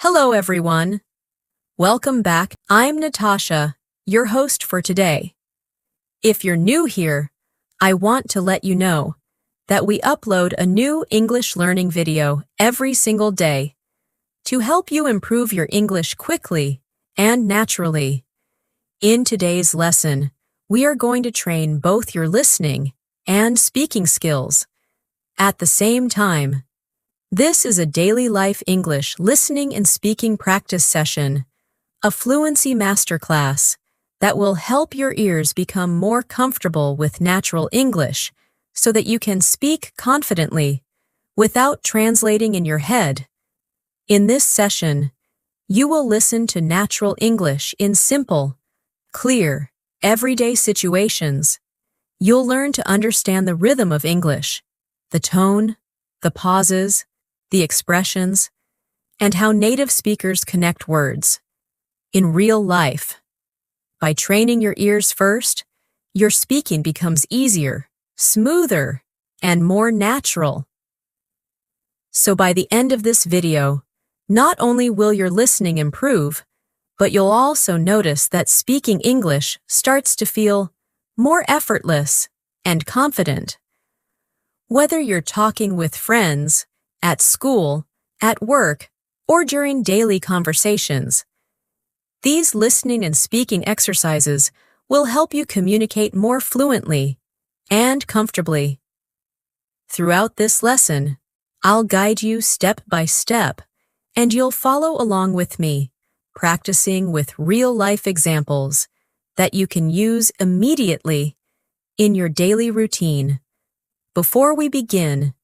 Hello, everyone. Welcome back. I'm Natasha, your host for today. If you're new here, I want to let you know that we upload a new English learning video every single day to help you improve your English quickly and naturally. In today's lesson, we are going to train both your listening and speaking skills at the same time. This is a daily life English listening and speaking practice session, a fluency masterclass that will help your ears become more comfortable with natural English so that you can speak confidently without translating in your head. In this session, you will listen to natural English in simple, clear, everyday situations. You'll learn to understand the rhythm of English, the tone, the pauses, the expressions, and how native speakers connect words in real life. By training your ears first, your speaking becomes easier, smoother, and more natural. So by the end of this video, not only will your listening improve, but you'll also notice that speaking English starts to feel more effortless and confident. Whether you're talking with friends, at school, at work, or during daily conversations, these listening and speaking exercises will help you communicate more fluently and comfortably. Throughout this lesson, I'll guide you step by step, and you'll follow along with me, practicing with real-life examples that you can use immediately in your daily routine. Before we begin,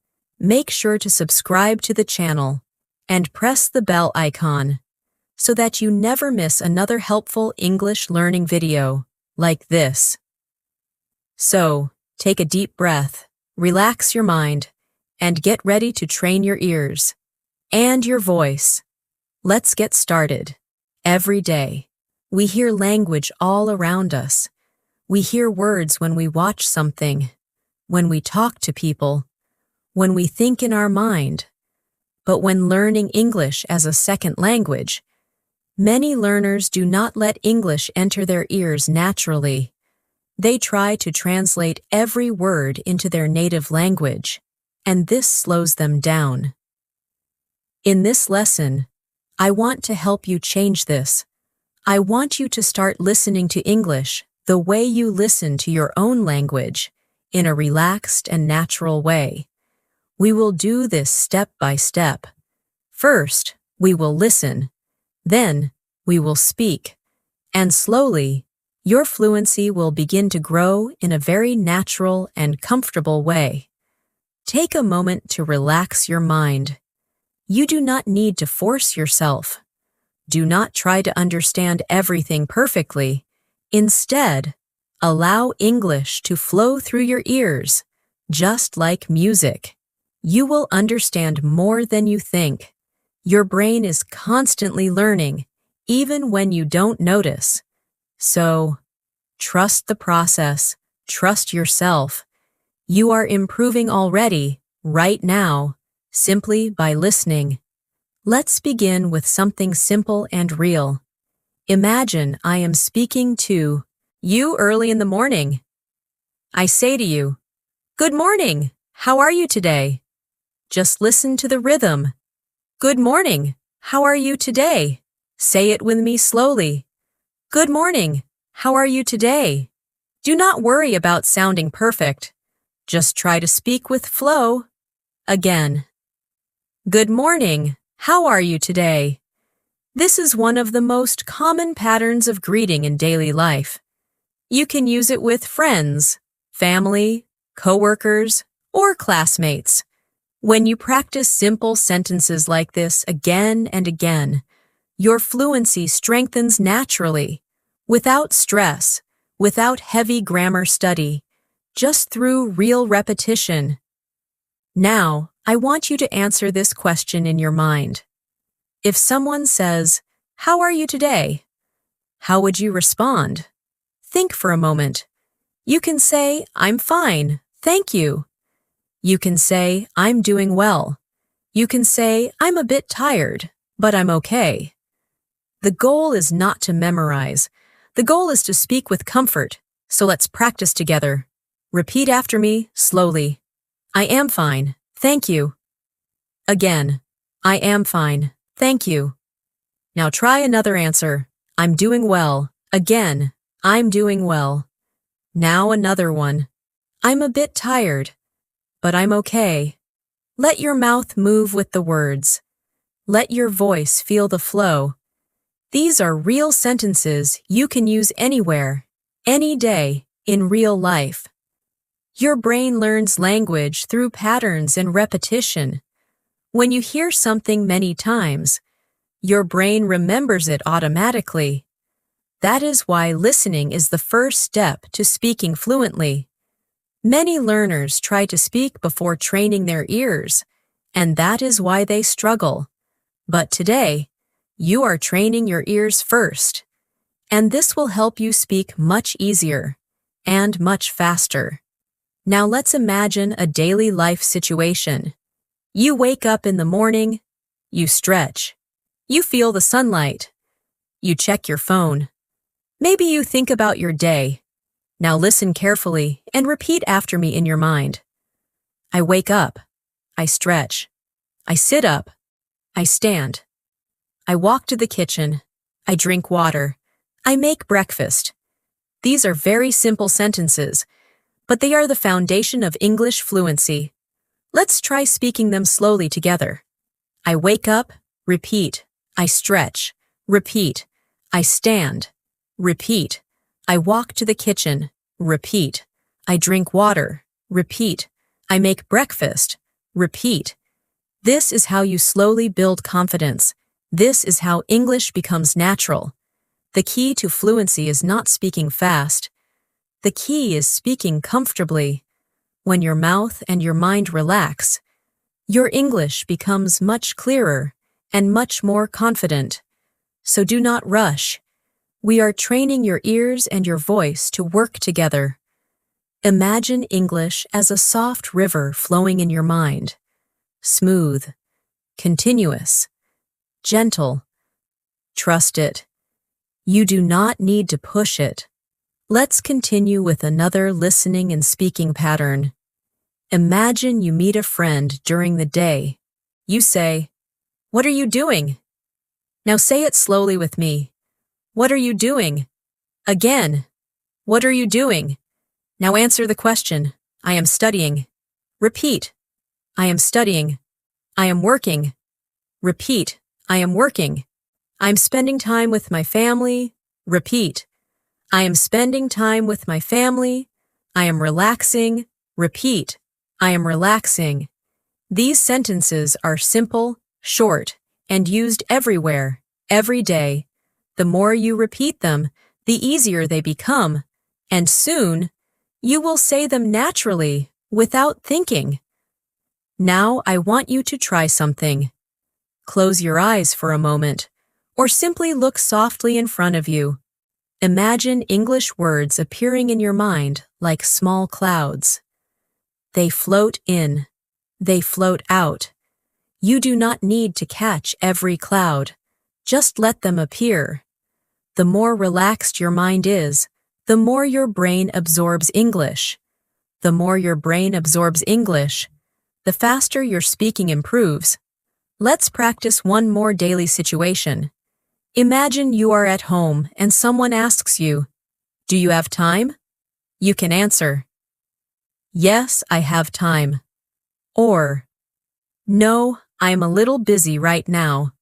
make sure to subscribe to the channel and press the bell icon so that you never miss another helpful English learning video like this. So, take a deep breath, relax your mind, and get ready to train your ears and your voice. Let's get started. Every day, we hear language all around us. We hear words when we watch something, when we talk to people, when we think in our mind. But when learning English as a second language, many learners do not let English enter their ears naturally. They try to translate every word into their native language, and this slows them down. In this lesson, I want to help you change this. I want you to start listening to English the way you listen to your own language, in a relaxed and natural way. We will do this step by step. First, we will listen. Then, we will speak. And slowly, your fluency will begin to grow in a very natural and comfortable way. Take a moment to relax your mind. You do not need to force yourself. Do not try to understand everything perfectly. Instead, allow English to flow through your ears, just like music. You will understand more than you think. Your brain is constantly learning, even when you don't notice. So, trust the process, trust yourself. You are improving already, right now, simply by listening. Let's begin with something simple and real. Imagine I am speaking to you early in the morning. I say to you, "Good morning, how are you today?" Just listen to the rhythm. Good morning, how are you today? Say it with me slowly. Good morning, how are you today? Do not worry about sounding perfect. Just try to speak with flow. Again. Good morning, how are you today? This is one of the most common patterns of greeting in daily life. You can use it with friends, family, coworkers, or classmates. When you practice simple sentences like this again and again, your fluency strengthens naturally, without stress, without heavy grammar study, just through real repetition. Now, I want you to answer this question in your mind. If someone says, "How are you today?" how would you respond? Think for a moment. You can say, "I'm fine, thank you." You can say, "I'm doing well." You can say, "I'm a bit tired, but I'm okay. The goal is not to memorize. The goal is to speak with comfort, so let's practice together. Repeat after me, slowly. I am fine, thank you. Again, I am fine, thank you. Now try another answer. I'm doing well. Again, I'm doing well. Now another one. I'm a bit tired, but I'm okay. Let your mouth move with the words. Let your voice feel the flow. These are real sentences you can use anywhere, any day, in real life. Your brain learns language through patterns and repetition. When you hear something many times, your brain remembers it automatically. That is why listening is the first step to speaking fluently. Many learners try to speak before training their ears, and that is why they struggle. But today, you are training your ears first, and this will help you speak much easier and much faster. Now let's imagine a daily life situation. You wake up in the morning, you stretch, you feel the sunlight, you check your phone. Maybe you think about your day. Now listen carefully and repeat after me in your mind. I wake up, I stretch, I sit up, I stand. I walk to the kitchen, I drink water, I make breakfast. These are very simple sentences, but they are the foundation of English fluency. Let's try speaking them slowly together. I wake up, repeat. I stretch, repeat. I stand, repeat. I walk to the kitchen, repeat. I drink water, repeat. I make breakfast, repeat. This is how you slowly build confidence. This is how English becomes natural. The key to fluency is not speaking fast. The key is speaking comfortably. When your mouth and your mind relax, your English becomes much clearer and much more confident. So do not rush. We are training your ears and your voice to work together. Imagine English as a soft river flowing in your mind. Smooth, continuous, gentle. Trust it. You do not need to push it. Let's continue with another listening and speaking pattern. Imagine you meet a friend during the day. You say, "What are you doing?" Now say it slowly with me. What are you doing? Again. What are you doing? Now answer the question. I am studying. Repeat. I am studying. I am working. Repeat. I am working. I'm spending time with my family. Repeat. I am spending time with my family. I am relaxing. Repeat. I am relaxing. These sentences are simple, short, and used everywhere, every day. The more you repeat them, the easier they become, and soon, you will say them naturally, without thinking. Now I want you to try something. Close your eyes for a moment, or simply look softly in front of you. Imagine English words appearing in your mind like small clouds. They float in. They float out. You do not need to catch every cloud. Just let them appear. The more relaxed your mind is, the more your brain absorbs English. The more your brain absorbs English, the faster your speaking improves. Let's practice one more daily situation. Imagine you are at home and someone asks you, "Do you have time?" You can answer, "Yes, I have time." Or, "No, I'm a little busy right now."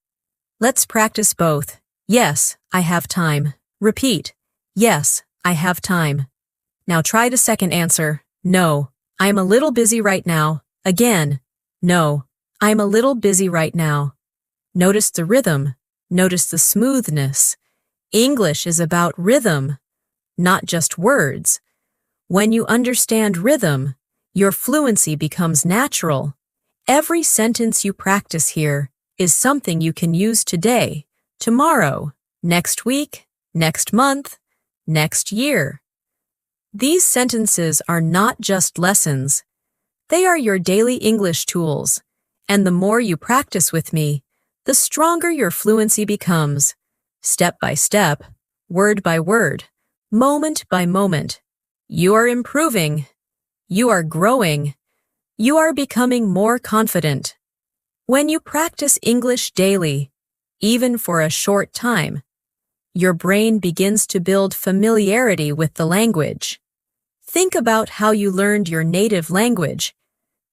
Let's practice both. Yes, I have time. Repeat. Yes, I have time. Now try the second answer. No, I'm a little busy right now. Again. No, I'm a little busy right now. Notice the rhythm. Notice the smoothness. English is about rhythm, not just words. When you understand rhythm, your fluency becomes natural. Every sentence you practice here is something you can use today, tomorrow, next week, next month, next year. These sentences are not just lessons. They are your daily English tools, and the more you practice with me, the stronger your fluency becomes, step by step, word by word, moment by moment. You are improving. You are growing. You are becoming more confident. When you practice English daily, even for a short time, your brain begins to build familiarity with the language. Think about how you learned your native language.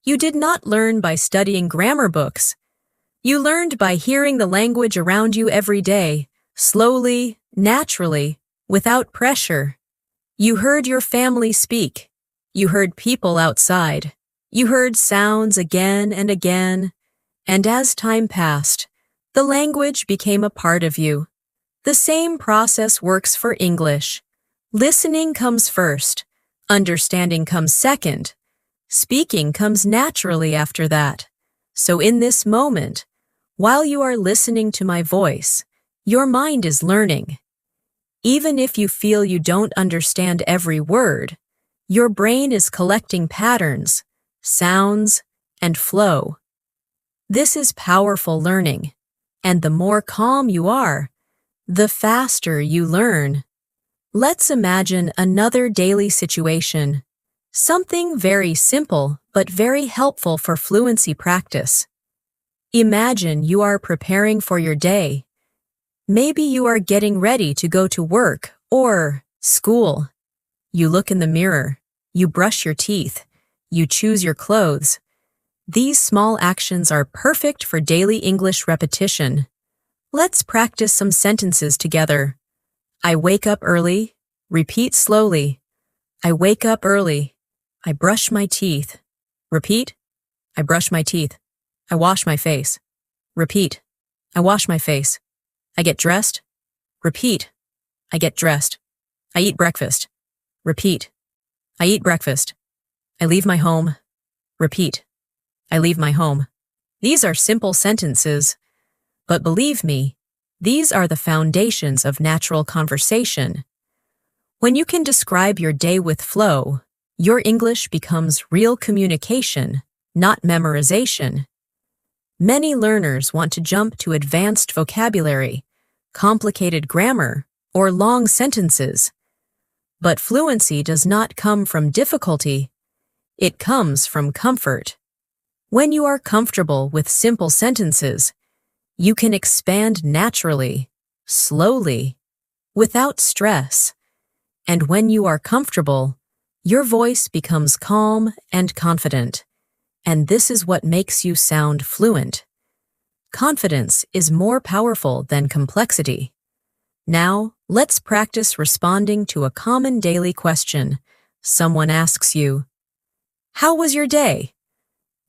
You did not learn by studying grammar books. You learned by hearing the language around you every day, slowly, naturally, without pressure. You heard your family speak. You heard people outside. You heard sounds again and again. And as time passed, the language became a part of you. The same process works for English. Listening comes first. Understanding comes second. Speaking comes naturally after that. So in this moment, while you are listening to my voice, your mind is learning. Even if you feel you don't understand every word, your brain is collecting patterns, sounds, and flow. This is powerful learning, and the more calm you are, the faster you learn. Let's imagine another daily situation, something very simple but very helpful for fluency practice. Imagine you are preparing for your day. Maybe you are getting ready to go to work or school. You look in the mirror, you brush your teeth, you choose your clothes. These small actions are perfect for daily English repetition. Let's practice some sentences together. I wake up early. Repeat slowly. I wake up early. I brush my teeth. Repeat. I brush my teeth. I wash my face. Repeat. I wash my face. I get dressed. Repeat. I get dressed. I eat breakfast. Repeat. I eat breakfast. I leave my home. Repeat. I leave my home. These are simple sentences, but believe me, these are the foundations of natural conversation. When you can describe your day with flow, your English becomes real communication, not memorization. Many learners want to jump to advanced vocabulary, complicated grammar, or long sentences. But fluency does not come from difficulty. It comes from comfort. When you are comfortable with simple sentences, you can expand naturally, slowly, without stress. And when you are comfortable, your voice becomes calm and confident. And this is what makes you sound fluent. Confidence is more powerful than complexity. Now, let's practice responding to a common daily question. Someone asks you, "How was your day?"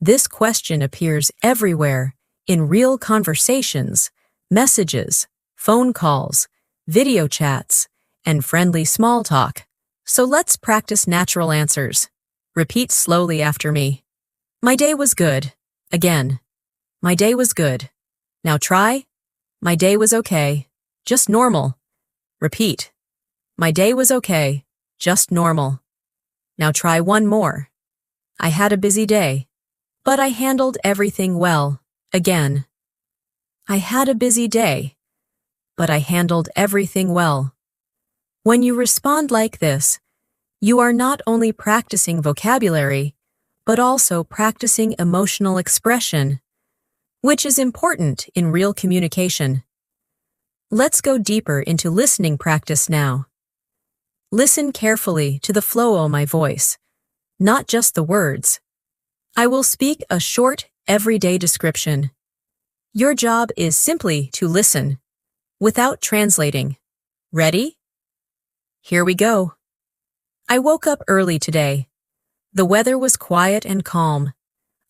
This question appears everywhere, in real conversations, messages, phone calls, video chats, and friendly small talk. So let's practice natural answers. Repeat slowly after me. My day was good. Again. My day was good. Now try. My day was okay. Just normal. Repeat. My day was okay. Just normal. Now try one more. I had a busy day, but I handled everything well. Again. I had a busy day, but I handled everything well. When you respond like this, you are not only practicing vocabulary, but also practicing emotional expression, which is important in real communication. Let's go deeper into listening practice now. Listen carefully to the flow of my voice, not just the words. I will speak a short, everyday description. Your job is simply to listen, without translating. Ready? Here we go. I woke up early today. The weather was quiet and calm.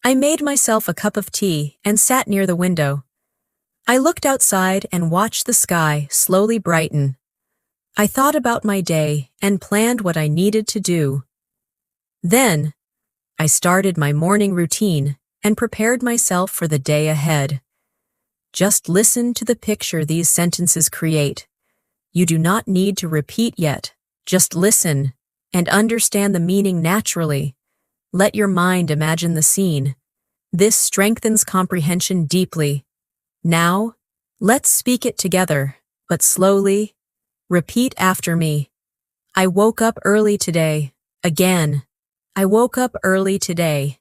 I made myself a cup of tea and sat near the window. I looked outside and watched the sky slowly brighten. I thought about my day and planned what I needed to do. Then, I started my morning routine and prepared myself for the day ahead. Just listen to the picture these sentences create. You do not need to repeat yet. Just listen and understand the meaning naturally. Let your mind imagine the scene. This strengthens comprehension deeply. Now, let's speak it together, but slowly. Repeat after me. I woke up early today. Again. I woke up early today.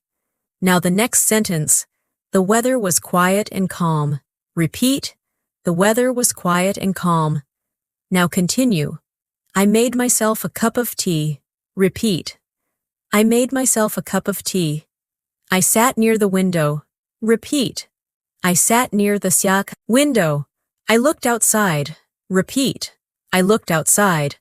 Now the next sentence. The weather was quiet and calm. Repeat. The weather was quiet and calm. Now continue. I made myself a cup of tea. Repeat. I made myself a cup of tea. I sat near the window. Repeat. I sat near the window. I looked outside. Repeat. I looked outside.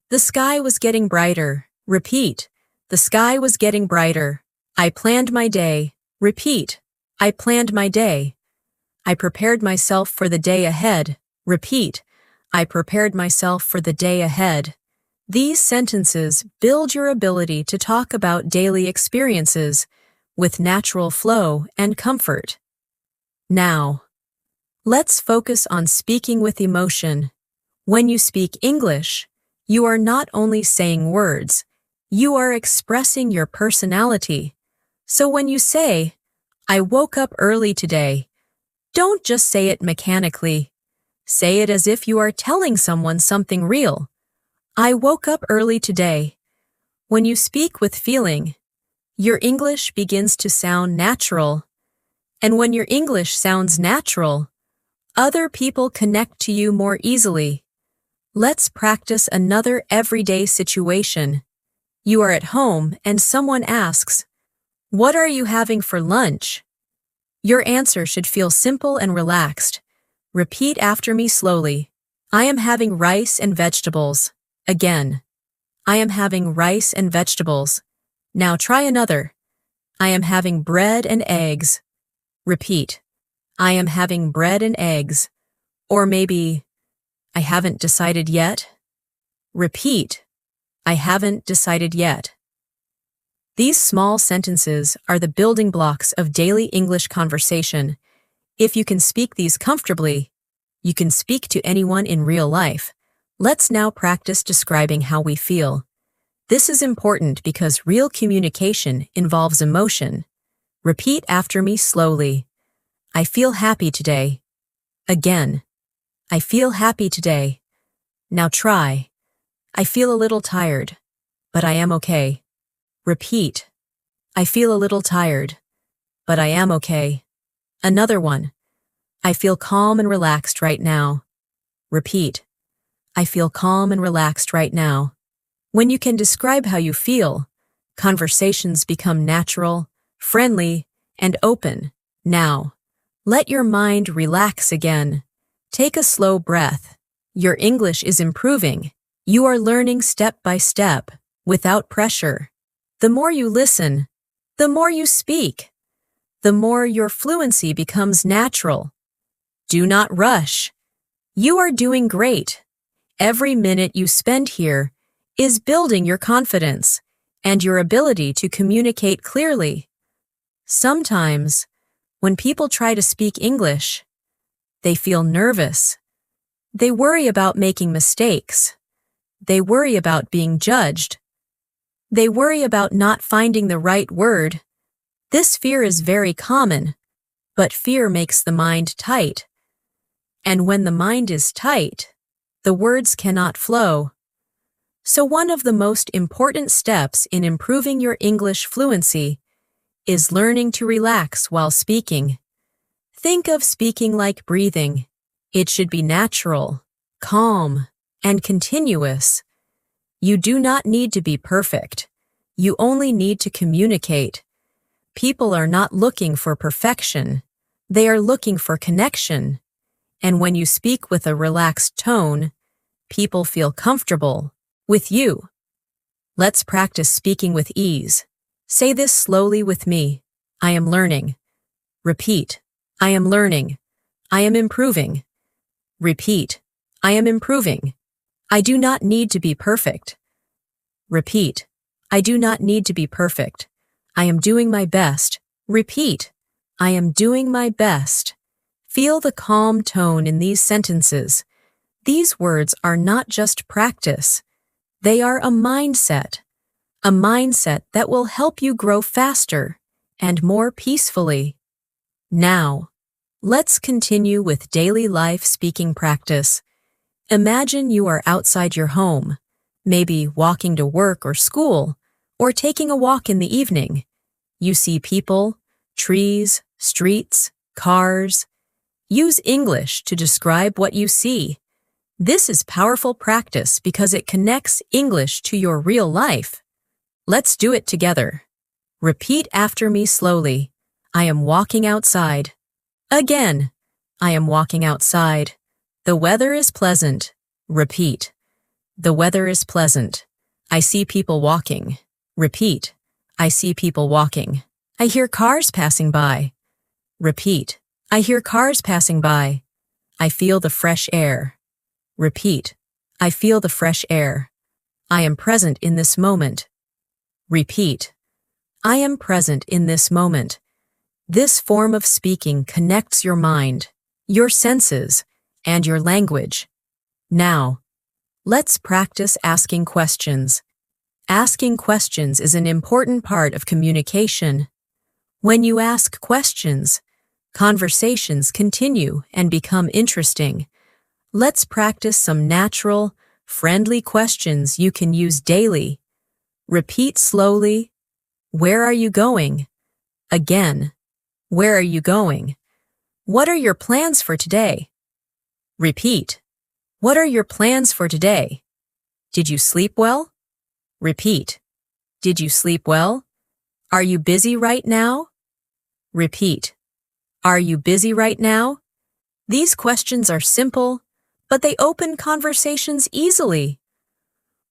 The sky was getting brighter. Repeat. The sky was getting brighter. I planned my day. Repeat. I planned my day. I prepared myself for the day ahead. Repeat. I prepared myself for the day ahead. These sentences build your ability to talk about daily experiences with natural flow and comfort. Now, let's focus on speaking with emotion. When you speak English, you are not only saying words, you are expressing your personality. So when you say, I woke up early today, don't just say it mechanically. Say it as if you are telling someone something real. I woke up early today. When you speak with feeling, your English begins to sound natural. And when your English sounds natural, other people connect to you more easily. Let's practice another everyday situation. You are at home and someone asks, what are you having for lunch? Your answer should feel simple and relaxed. Repeat after me slowly. I am having rice and vegetables. Again. I am having rice and vegetables. Now try another. I am having bread and eggs. Repeat. I am having bread and eggs. Or maybe, I haven't decided yet. Repeat. I haven't decided yet. These small sentences are the building blocks of daily English conversation. If you can speak these comfortably, you can speak to anyone in real life. Let's now practice describing how we feel. This is important because real communication involves emotion. Repeat after me slowly. I feel happy today. Again. I feel happy today. Now try. I feel a little tired, but I am okay. Repeat. I feel a little tired, but I am okay. Another one. I feel calm and relaxed right now. Repeat. I feel calm and relaxed right now. When you can describe how you feel, conversations become natural, friendly, and open. Now, let your mind relax again. Take a slow breath. Your English is improving. You are learning step by step, without pressure. The more you listen, the more you speak, the more your fluency becomes natural. Do not rush. You are doing great. Every minute you spend here is building your confidence and your ability to communicate clearly. Sometimes, when people try to speak English, they feel nervous. They worry about making mistakes. They worry about being judged. They worry about not finding the right word. This fear is very common, but fear makes the mind tight. And when the mind is tight, the words cannot flow. So one of the most important steps in improving your English fluency is learning to relax while speaking. Think of speaking like breathing. It should be natural, calm, and continuous. You do not need to be perfect. You only need to communicate. People are not looking for perfection. They are looking for connection. And when you speak with a relaxed tone, people feel comfortable with you. Let's practice speaking with ease. Say this slowly with me. I am learning. Repeat. I am learning. I am improving. Repeat. I am improving. I do not need to be perfect. Repeat. I do not need to be perfect. I am doing my best. Repeat. I am doing my best. Feel the calm tone in these sentences. These words are not just practice. They are a mindset that will help you grow faster and more peacefully. Now, Let's continue with daily life speaking practice. Imagine you are outside your home, maybe walking to work or school, or taking a walk in the evening. You see people, trees, streets, cars. Use English to describe what you see. This is powerful practice because it connects English to your real life. Let's do it together. Repeat after me slowly. I am walking outside. Again. I am walking outside. The weather is pleasant. Repeat. The weather is pleasant. I see people walking. Repeat. I see people walking. I hear cars passing by. Repeat. I hear cars passing by. I feel the fresh air. Repeat. I feel the fresh air. I am present in this moment. Repeat. I am present in this moment. This form of speaking connects your mind, your senses, and your language. Now, let's practice asking questions. Asking questions is an important part of communication. When you ask questions, conversations continue and become interesting. Let's practice some natural, friendly questions you can use daily. Repeat slowly. Where are you going? Again. Where are you going? What are your plans for today? Repeat. What are your plans for today? Did you sleep well? Repeat. Did you sleep well? Are you busy right now? Repeat. Are you busy right now? These questions are simple, but they open conversations easily.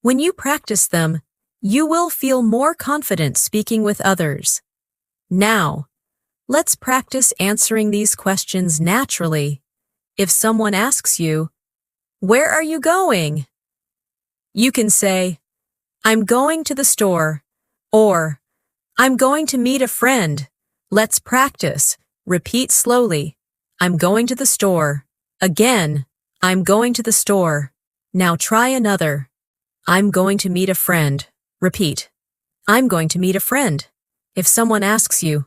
When you practice them, you will feel more confident speaking with others. Now, let's practice answering these questions naturally. If someone asks you, "Where are you going?" you can say, "I'm going to the store," or "I'm going to meet a friend." Let's practice. Repeat slowly. I'm going to the store. Again. I'm going to the store. Now try another. I'm going to meet a friend. Repeat. I'm going to meet a friend. If someone asks you,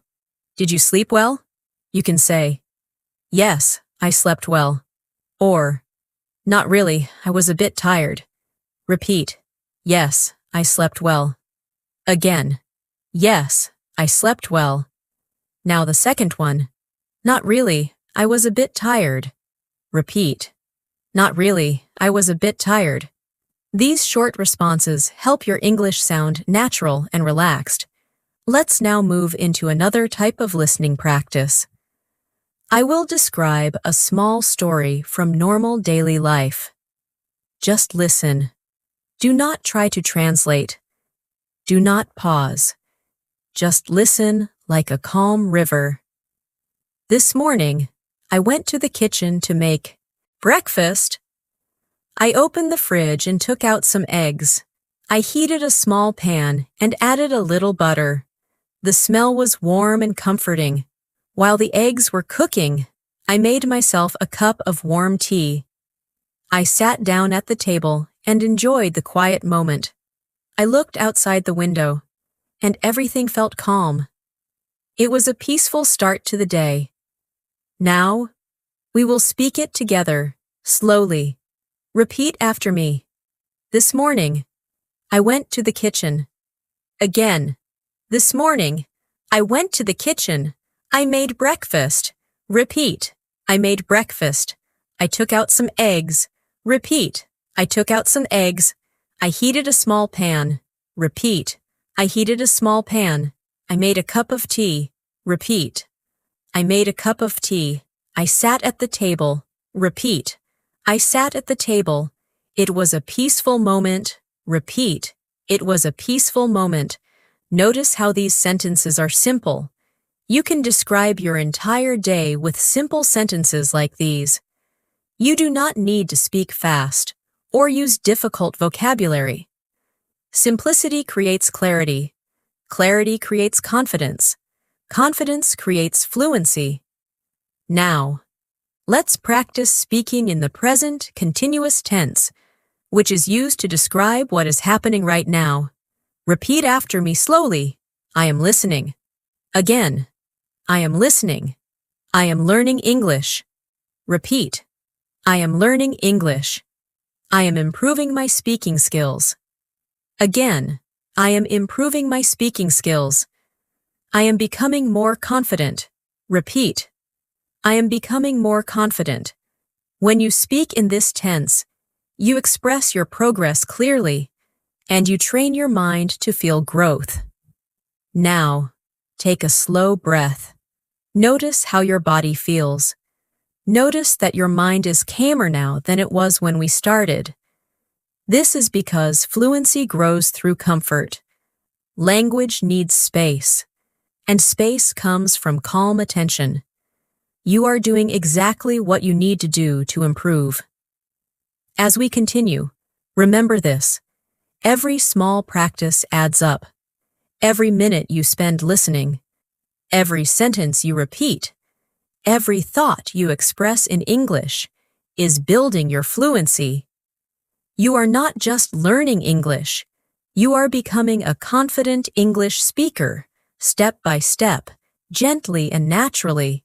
"Did you sleep well?" you can say, "Yes, I slept well." Or, "Not really, I was a bit tired." Repeat. Yes, I slept well. Again. Yes, I slept well. Now the second one. Not really, I was a bit tired. Repeat. Not really, I was a bit tired. These short responses help your English sound natural and relaxed. Let's now move into another type of listening practice. I will describe a small story from normal daily life. Just listen. Do not try to translate. Do not pause. Just listen like a calm river. This morning, I went to the kitchen to make breakfast. I opened the fridge and took out some eggs. I heated a small pan and added a little butter. The smell was warm and comforting. While the eggs were cooking, I made myself a cup of warm tea. I sat down at the table and enjoyed the quiet moment. I looked outside the window, and everything felt calm. It was a peaceful start to the day. Now, we will speak it together, slowly. Repeat after me. This morning, I went to the kitchen. Again. This morning, I went to the kitchen. I made breakfast. Repeat. I made breakfast. I took out some eggs. Repeat. I took out some eggs. I heated a small pan. Repeat. I heated a small pan. I made a cup of tea. Repeat. I made a cup of tea. I sat at the table. Repeat. I sat at the table. It was a peaceful moment. Repeat. It was a peaceful moment. Notice how these sentences are simple. You can describe your entire day with simple sentences like these. You do not need to speak fast or use difficult vocabulary. Simplicity creates clarity. Clarity creates confidence. Confidence creates fluency. Now, let's practice speaking in the present continuous tense, which is used to describe what is happening right now. Repeat after me slowly. I am listening. Again. I am listening. I am learning English. Repeat. I am learning English. I am improving my speaking skills. Again, I am improving my speaking skills. I am becoming more confident. Repeat. I am becoming more confident. When you speak in this tense, you express your progress clearly, and you train your mind to feel growth. Now, take a slow breath. Notice how your body feels. Notice that your mind is calmer now than it was when we started. This is because fluency grows through comfort. Language needs space, and space comes from calm attention. You are doing exactly what you need to do to improve. As we continue, remember this. Every small practice adds up. Every minute you spend listening, every sentence you repeat, every thought you express in English is building your fluency. You are not just learning English, you are becoming a confident English speaker, step by step, gently and naturally.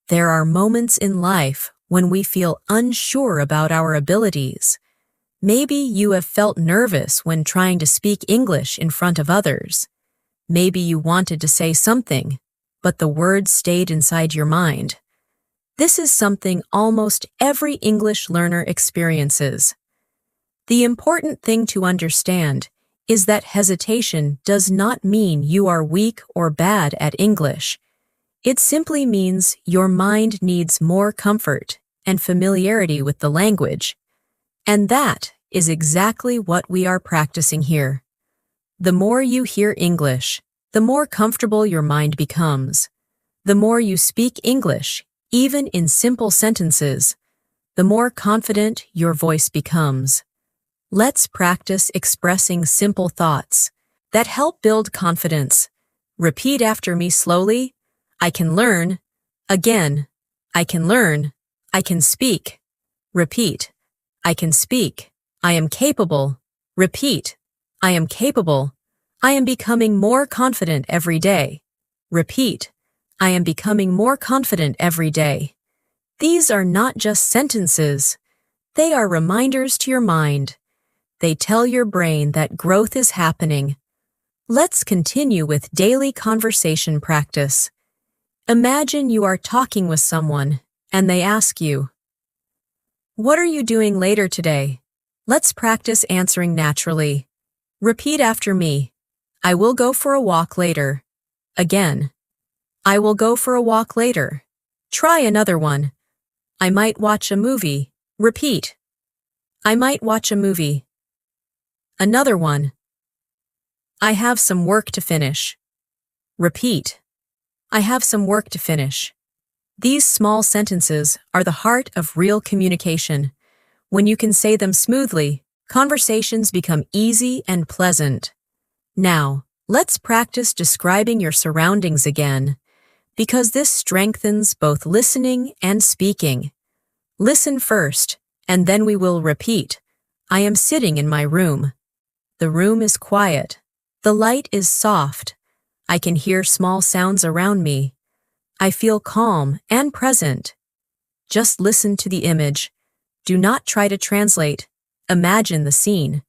There are moments in life when we feel unsure about our abilities. Maybe you have felt nervous when trying to speak English in front of others. Maybe you wanted to say something, but the words stayed inside your mind. This is something almost every English learner experiences. The important thing to understand is that hesitation does not mean you are weak or bad at English. It simply means your mind needs more comfort and familiarity with the language. And that is exactly what we are practicing here. The more you hear English, the more comfortable your mind becomes. The more you speak English, even in simple sentences, the more confident your voice becomes. Let's practice expressing simple thoughts that help build confidence. Repeat after me slowly. I can learn. Again. I can learn. I can speak. Repeat. I can speak. I am capable. Repeat. I am capable. I am becoming more confident every day. Repeat. I am becoming more confident every day. These are not just sentences. They are reminders to your mind. They tell your brain that growth is happening. Let's continue with daily conversation practice. Imagine you are talking with someone, and they ask you, "What are you doing later today?" Let's practice answering naturally. Repeat after me. I will go for a walk later. Again. I will go for a walk later. Try another one. I might watch a movie. Repeat. I might watch a movie. Another one. I have some work to finish. Repeat. I have some work to finish. These small sentences are the heart of real communication. When you can say them smoothly, conversations become easy and pleasant. Now, let's practice describing your surroundings again, because this strengthens both listening and speaking. Listen first, and then we will repeat. I am sitting in my room. The room is quiet. The light is soft. I can hear small sounds around me. I feel calm and present. Just listen to the image. Do not try to translate. Imagine the scene.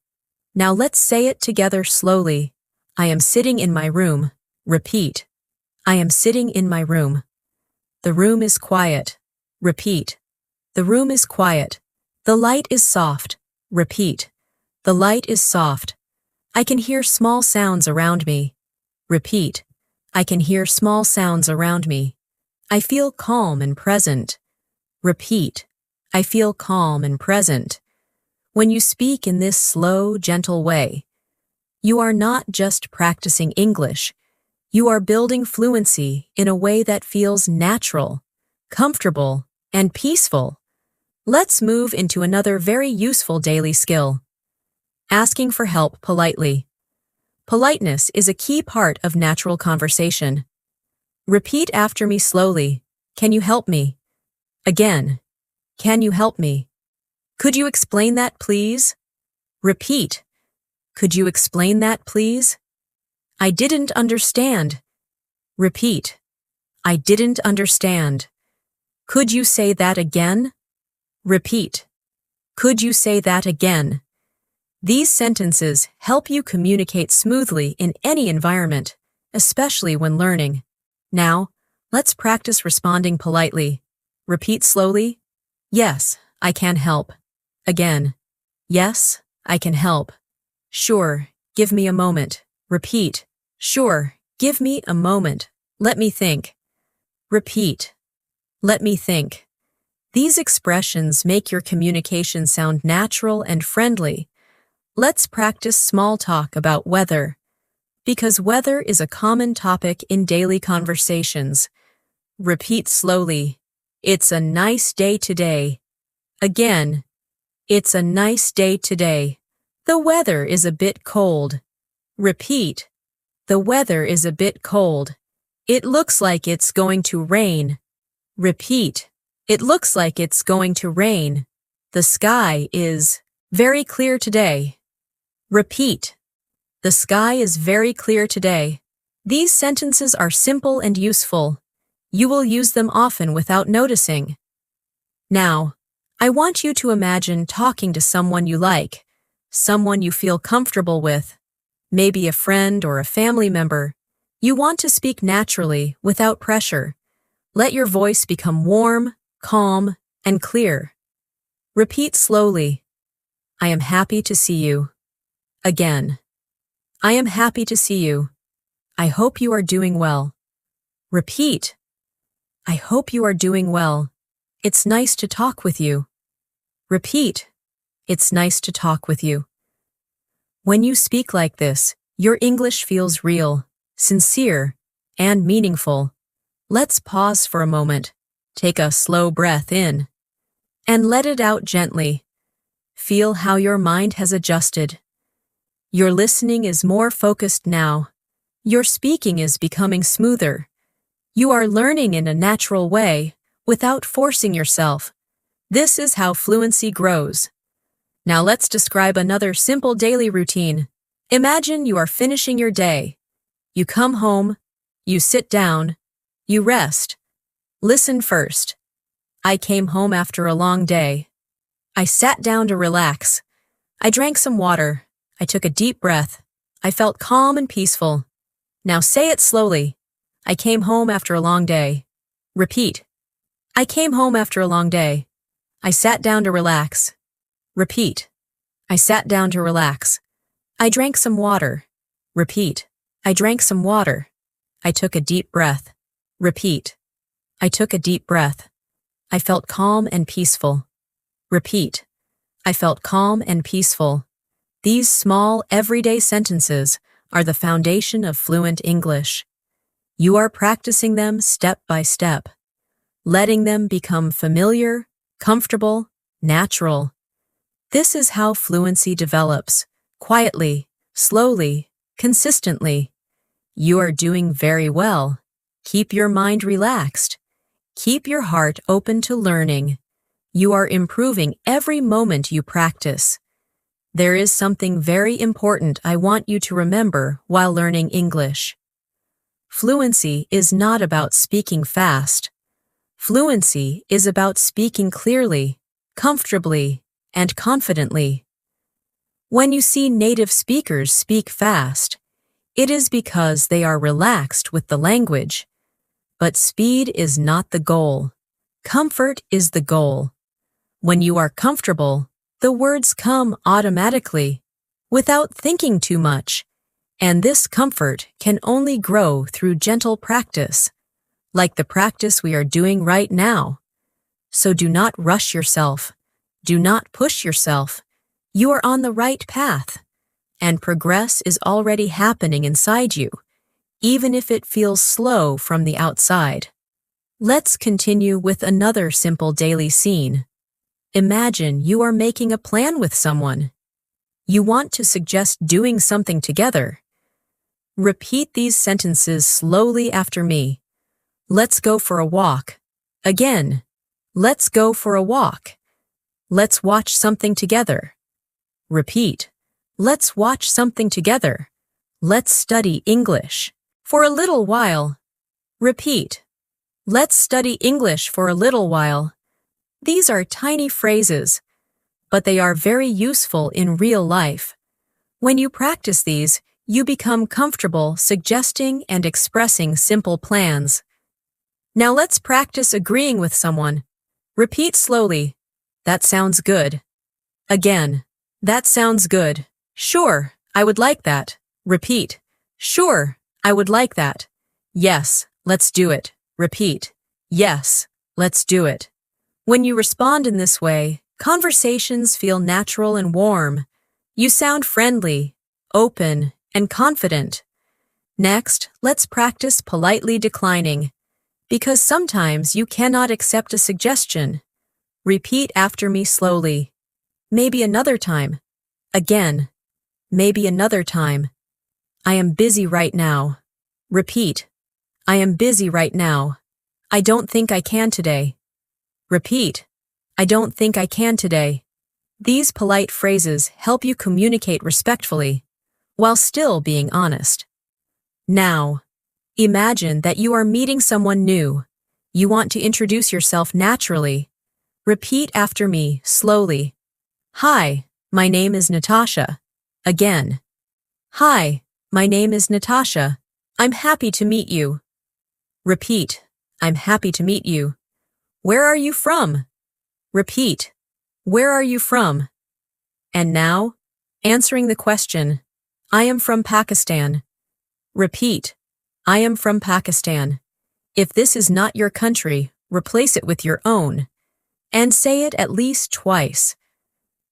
Now let's say it together slowly. I am sitting in my room. Repeat. I am sitting in my room. The room is quiet. Repeat. The room is quiet. The light is soft. Repeat. The light is soft. I can hear small sounds around me. Repeat. I can hear small sounds around me. I feel calm and present. Repeat. I feel calm and present. When you speak in this slow, gentle way, you are not just practicing English. You are building fluency in a way that feels natural, comfortable, and peaceful. Let's move into another very useful daily skill. Asking for help politely. Politeness is a key part of natural conversation. Repeat after me slowly. Can you help me? Again. Can you help me? Could you explain that, please? Repeat. Could you explain that, please? I didn't understand. Repeat. I didn't understand. Could you say that again? Repeat. Could you say that again? These sentences help you communicate smoothly in any environment, especially when learning. Now, let's practice responding politely. Repeat slowly. Yes, I can help. Again. Yes, I can help. Sure, give me a moment. Repeat. Sure, give me a moment. Let me think. Repeat. Let me think. These expressions make your communication sound natural and friendly. Let's practice small talk about weather, because weather is a common topic in daily conversations. Repeat slowly. It's a nice day today. Again. It's a nice day today. The weather is a bit cold. Repeat. The weather is a bit cold. It looks like it's going to rain. Repeat. It looks like it's going to rain. The sky is very clear today. Repeat. The sky is very clear today. These sentences are simple and useful. You will use them often without noticing. Now, I want you to imagine talking to someone you like, someone you feel comfortable with, maybe a friend or a family member. You want to speak naturally, without pressure. Let your voice become warm, calm, and clear. Repeat slowly. I am happy to see you. Again. I am happy to see you. I hope you are doing well. Repeat. I hope you are doing well. It's nice to talk with you. Repeat. It's nice to talk with you. When you speak like this, your English feels real, sincere, and meaningful. Let's pause for a moment. Take a slow breath in, and let it out gently. Feel how your mind has adjusted. Your listening is more focused now. Your speaking is becoming smoother. You are learning in a natural way, without forcing yourself. This is how fluency grows. Now let's describe another simple daily routine. Imagine you are finishing your day. You come home, you sit down, you rest. Listen first. I came home after a long day. I sat down to relax. I drank some water. I took a deep breath. I felt calm and peaceful. Now say it slowly. I came home after a long day. Repeat. I came home after a long day. I sat down to relax. Repeat. I sat down to relax. I drank some water. Repeat. I drank some water. I took a deep breath. Repeat. I took a deep breath. I felt calm and peaceful. Repeat. I felt calm and peaceful. These small, everyday sentences are the foundation of fluent English. You are practicing them step by step, letting them become familiar, comfortable, natural. This is how fluency develops, quietly, slowly, consistently. You are doing very well. Keep your mind relaxed. Keep your heart open to learning. You are improving every moment you practice. There is something very important I want you to remember while learning English. Fluency is not about speaking fast. Fluency is about speaking clearly, comfortably, and confidently. When you see native speakers speak fast, it is because they are relaxed with the language. But speed is not the goal. Comfort is the goal. When you are comfortable, the words come automatically, without thinking too much, and this comfort can only grow through gentle practice, like the practice we are doing right now. So do not rush yourself. Do not push yourself. You are on the right path, and progress is already happening inside you, even if it feels slow from the outside. Let's continue with another simple daily scene. Imagine you are making a plan with someone. You want to suggest doing something together. Repeat these sentences slowly after me. Let's go for a walk. Again. Let's go for a walk. Let's watch something together. Repeat. Let's watch something together. Let's study English. For a little while. Repeat. Let's study English for a little while. These are tiny phrases, but they are very useful in real life. When you practice these, you become comfortable suggesting and expressing simple plans. Now let's practice agreeing with someone. Repeat slowly. That sounds good. Again. That sounds good. Sure, I would like that. Repeat. Sure, I would like that. Yes, let's do it. Repeat. Yes, let's do it. When you respond in this way, conversations feel natural and warm. You sound friendly, open, and confident. Next, let's practice politely declining, because sometimes you cannot accept a suggestion. Repeat after me slowly. Maybe another time. Again. Maybe another time. I am busy right now. Repeat. I am busy right now. I don't think I can today. Repeat. I don't think I can today. These polite phrases help you communicate respectfully, while still being honest. Now, imagine that you are meeting someone new. You want to introduce yourself naturally. Repeat after me, slowly. Hi, my name is Natasha. Again. Hi, my name is Natasha. I'm happy to meet you. Repeat. I'm happy to meet you. Where are you from? Repeat. Where are you from? And now, answering the question. I am from Pakistan. Repeat. I am from Pakistan. If this is not your country, replace it with your own. And say it at least twice.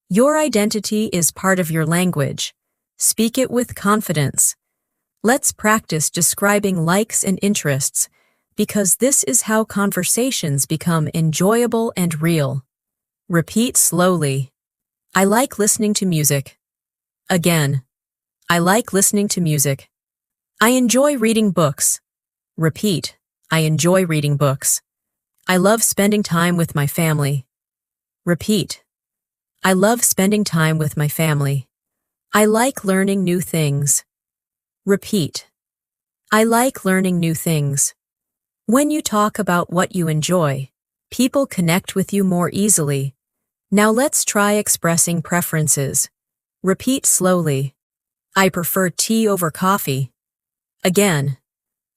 Your identity is part of your language. Speak it with confidence. Let's practice describing likes and interests, because this is how conversations become enjoyable and real. Repeat slowly. I like listening to music. Again. I like listening to music. I enjoy reading books. Repeat. I enjoy reading books. I love spending time with my family. Repeat. I love spending time with my family. I like learning new things. Repeat. I like learning new things. When you talk about what you enjoy, people connect with you more easily. Now let's try expressing preferences. Repeat slowly. I prefer tea over coffee. Again.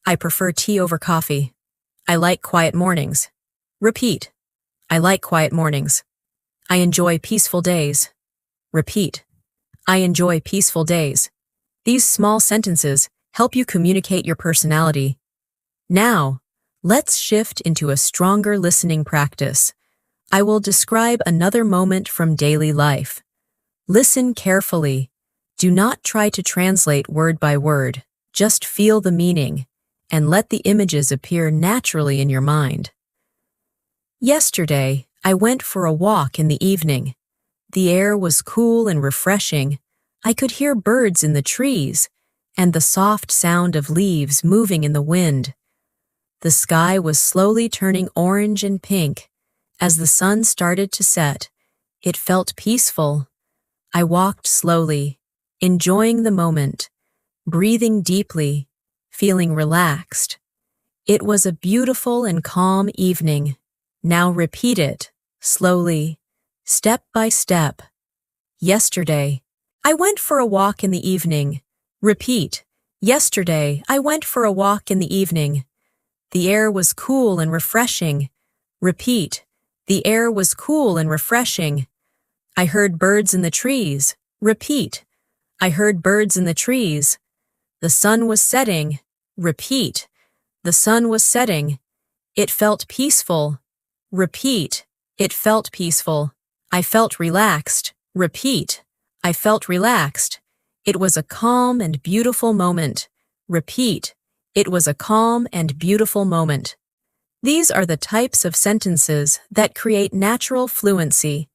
I prefer tea over coffee. I like quiet mornings. Repeat. I like quiet mornings. I enjoy peaceful days. Repeat. I enjoy peaceful days. These small sentences help you communicate your personality. Now, let's shift into a stronger listening practice. I will describe another moment from daily life. Listen carefully. Do not try to translate word by word. Just feel the meaning, and let the images appear naturally in your mind. Yesterday, I went for a walk in the evening. The air was cool and refreshing. I could hear birds in the trees, and the soft sound of leaves moving in the wind. The sky was slowly turning orange and pink. As the sun started to set, it felt peaceful. I walked slowly, enjoying the moment, breathing deeply, feeling relaxed. It was a beautiful and calm evening. Now repeat it, slowly, step by step. Yesterday, I went for a walk in the evening. Repeat. Yesterday, I went for a walk in the evening. The air was cool and refreshing. Repeat. The air was cool and refreshing. I heard birds in the trees. Repeat. I heard birds in the trees. The sun was setting. Repeat. The sun was setting. It felt peaceful. Repeat. It felt peaceful. I felt relaxed. Repeat. I felt relaxed. It was a calm and beautiful moment. Repeat. It was a calm and beautiful moment. These are the types of sentences that create natural fluency.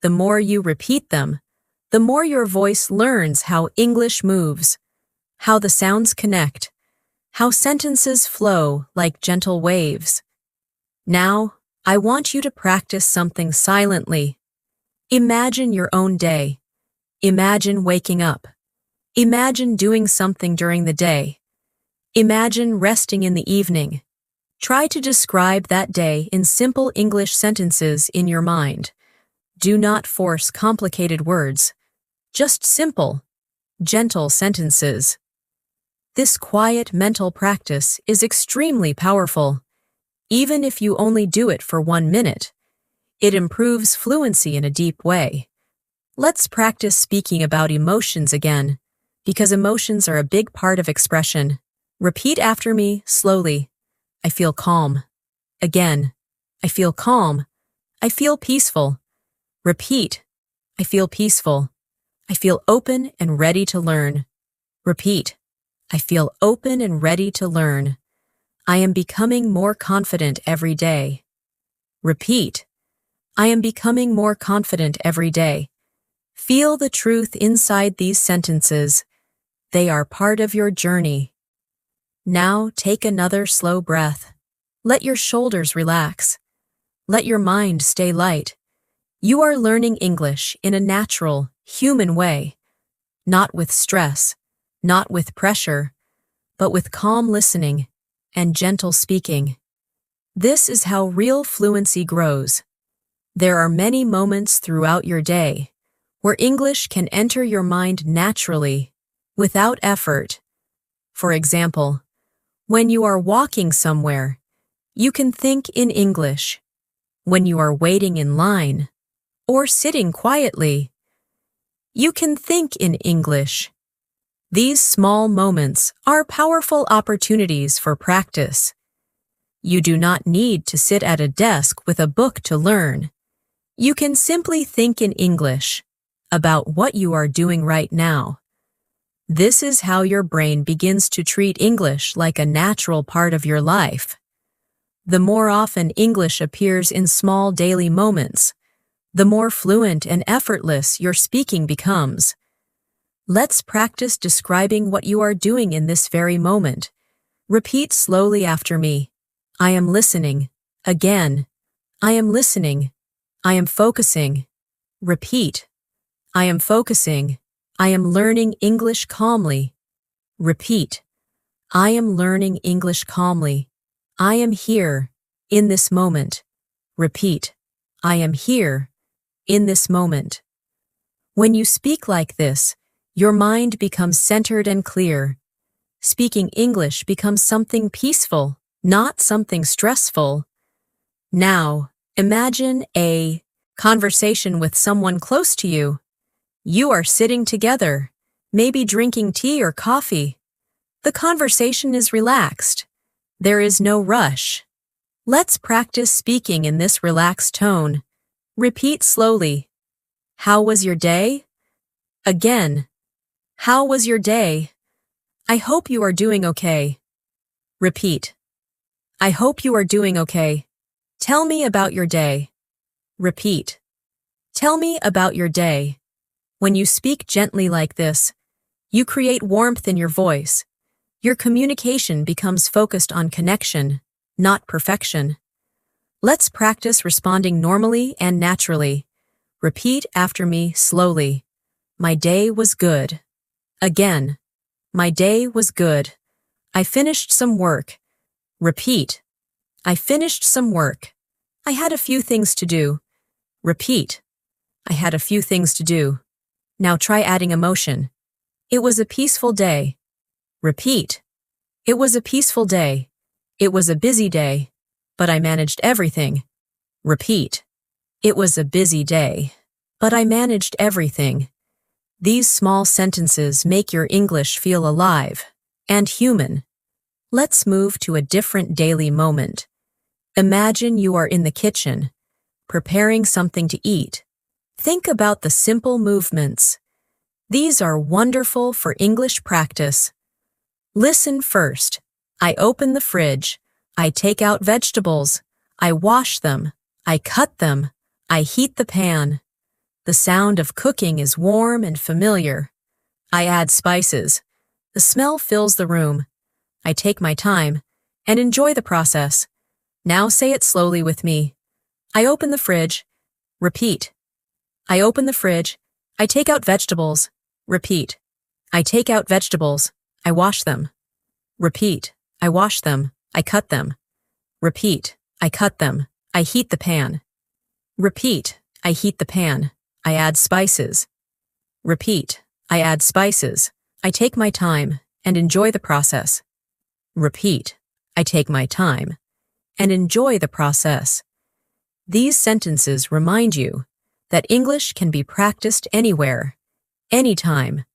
The more you repeat them, the more your voice learns how English moves, how the sounds connect, how sentences flow like gentle waves. Now, I want you to practice something silently. Imagine your own day. Imagine waking up. Imagine doing something during the day. Imagine resting in the evening. Try to describe that day in simple English sentences in your mind. Do not force complicated words. Just simple, gentle sentences. This quiet mental practice is extremely powerful. Even if you only do it for 1 minute, it improves fluency in a deep way. Let's practice speaking about emotions again, because emotions are a big part of expression. Repeat after me slowly. I feel calm. Again. I feel calm. I feel peaceful. Repeat. I feel peaceful. I feel open and ready to learn. Repeat. I feel open and ready to learn. I am becoming more confident every day. Repeat. I am becoming more confident every day. Feel the truth inside these sentences. They are part of your journey. Now take another slow breath. Let your shoulders relax. Let your mind stay light. You are learning English in a natural, human way. Not with stress, not with pressure, but with calm listening and gentle speaking. This is how real fluency grows. There are many moments throughout your day where English can enter your mind naturally, without effort. For example, when you are walking somewhere, you can think in English. When you are waiting in line or sitting quietly, you can think in English. These small moments are powerful opportunities for practice. You do not need to sit at a desk with a book to learn. You can simply think in English about what you are doing right now. This is how your brain begins to treat English like a natural part of your life. The more often English appears in small daily moments, the more fluent and effortless your speaking becomes. Let's practice describing what you are doing in this very moment. Repeat slowly after me. I am listening. Again. I am listening. I am focusing. Repeat. I am focusing. I am learning English calmly. Repeat. I am learning English calmly. I am here, in this moment. Repeat. I am here, in this moment. When you speak like this, your mind becomes centered and clear. Speaking English becomes something peaceful, not something stressful. Now, imagine a conversation with someone close to you. You are sitting together, maybe drinking tea or coffee. The conversation is relaxed. There is no rush. Let's practice speaking in this relaxed tone. Repeat slowly. How was your day? Again. How was your day? I hope you are doing okay. Repeat. I hope you are doing okay. Tell me about your day. Repeat. Tell me about your day. When you speak gently like this, you create warmth in your voice. Your communication becomes focused on connection, not perfection. Let's practice responding normally and naturally. Repeat after me slowly. My day was good. Again. My day was good. I finished some work. Repeat. I finished some work. I had a few things to do. Repeat. I had a few things to do. Now try adding emotion. It was a peaceful day. Repeat. It was a peaceful day. It was a busy day, but I managed everything. Repeat. It was a busy day, but I managed everything. These small sentences make your English feel alive and human. Let's move to a different daily moment. Imagine you are in the kitchen, preparing something to eat. Think about the simple movements. These are wonderful for English practice. Listen first. I open the fridge. I take out vegetables. I wash them. I cut them. I heat the pan. The sound of cooking is warm and familiar. I add spices. The smell fills the room. I take my time and enjoy the process. Now say it slowly with me. I open the fridge. Repeat. I open the fridge. I take out vegetables. Repeat. I take out vegetables. I wash them. Repeat. I wash them. I cut them. Repeat. I cut them. I heat the pan. Repeat. I heat the pan. I add spices. Repeat. I add spices. I take my time and enjoy the process. Repeat. I take my time and enjoy the process. These sentences remind you that English can be practiced anywhere, anytime,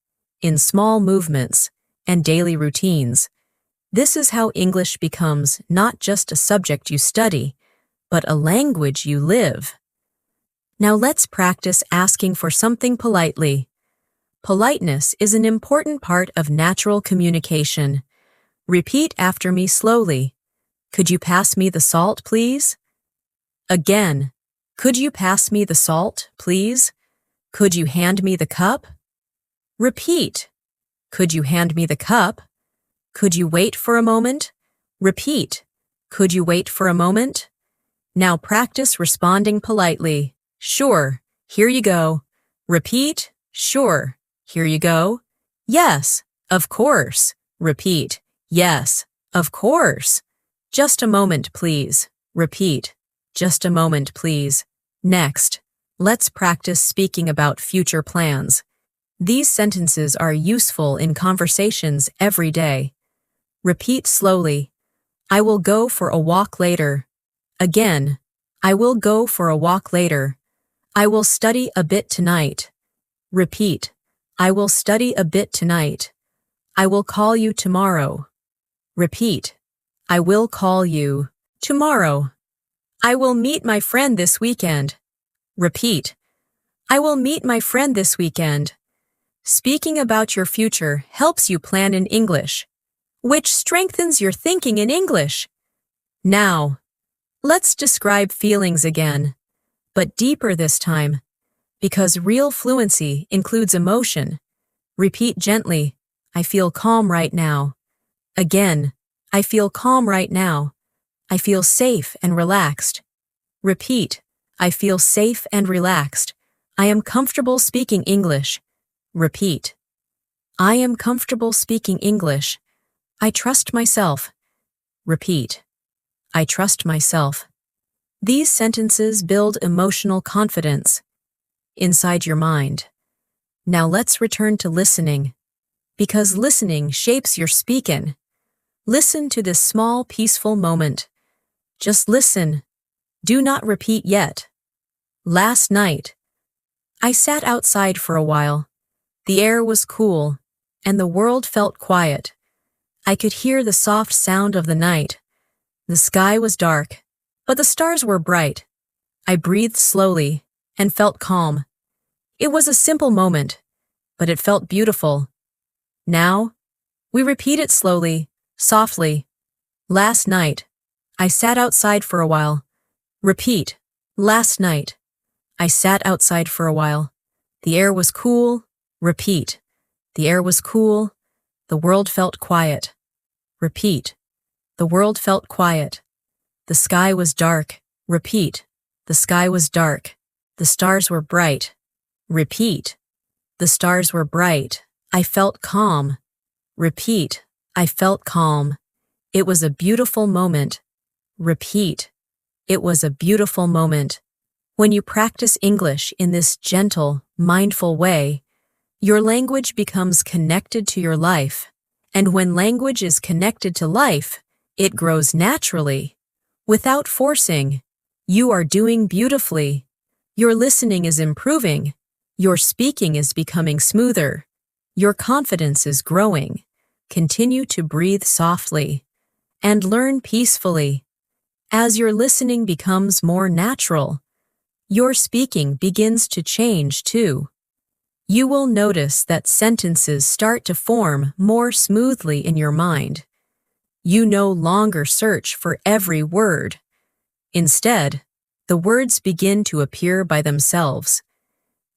in small movements and daily routines. This is how English becomes not just a subject you study, but a language you live. Now let's practice asking for something politely. Politeness is an important part of natural communication. Repeat after me slowly. Could you pass me the salt, please? Again. Could you pass me the salt, please? Could you hand me the cup? Repeat. Could you hand me the cup? Could you wait for a moment? Repeat. Could you wait for a moment? Now practice responding politely. Sure. Here you go. Repeat. Sure. Here you go. Yes. Of course. Repeat. Yes. Of course. Just a moment, please. Repeat. Just a moment, please. Next, let's practice speaking about future plans. These sentences are useful in conversations every day. Repeat slowly. I will go for a walk later. Again. I will go for a walk later. I will study a bit tonight. Repeat. I will study a bit tonight. I will call you tomorrow. Repeat. I will call you tomorrow. I will meet my friend this weekend. Repeat. I will meet my friend this weekend. Speaking about your future helps you plan in English, which strengthens your thinking in English. Now, let's describe feelings again, but deeper this time, because real fluency includes emotion. Repeat gently. I feel calm right now. Again. I feel calm right now. I feel safe and relaxed. Repeat. I feel safe and relaxed. I am comfortable speaking English. Repeat. I am comfortable speaking English. I trust myself. Repeat. I trust myself. These sentences build emotional confidence inside your mind. Now let's return to listening, because listening shapes your speaking. Listen to this small, peaceful moment. Just listen. Do not repeat yet. Last night, I sat outside for a while. The air was cool, and the world felt quiet. I could hear the soft sound of the night. The sky was dark, but the stars were bright. I breathed slowly and felt calm. It was a simple moment, but it felt beautiful. Now, we repeat it slowly, softly. Last night, I sat outside for a while. Repeat. Last night, I sat outside for a while. The air was cool. Repeat. The air was cool. The world felt quiet. Repeat. The world felt quiet. The sky was dark. Repeat. The sky was dark. The stars were bright. Repeat. The stars were bright. I felt calm. Repeat. I felt calm. It was a beautiful moment. Repeat. It was a beautiful moment. When you practice English in this gentle, mindful way, your language becomes connected to your life. And when language is connected to life, it grows naturally. Without forcing, you are doing beautifully. Your listening is improving. Your speaking is becoming smoother. Your confidence is growing. Continue to breathe softly and learn peacefully. As your listening becomes more natural, your speaking begins to change too. You will notice that sentences start to form more smoothly in your mind. You no longer search for every word. Instead, the words begin to appear by themselves.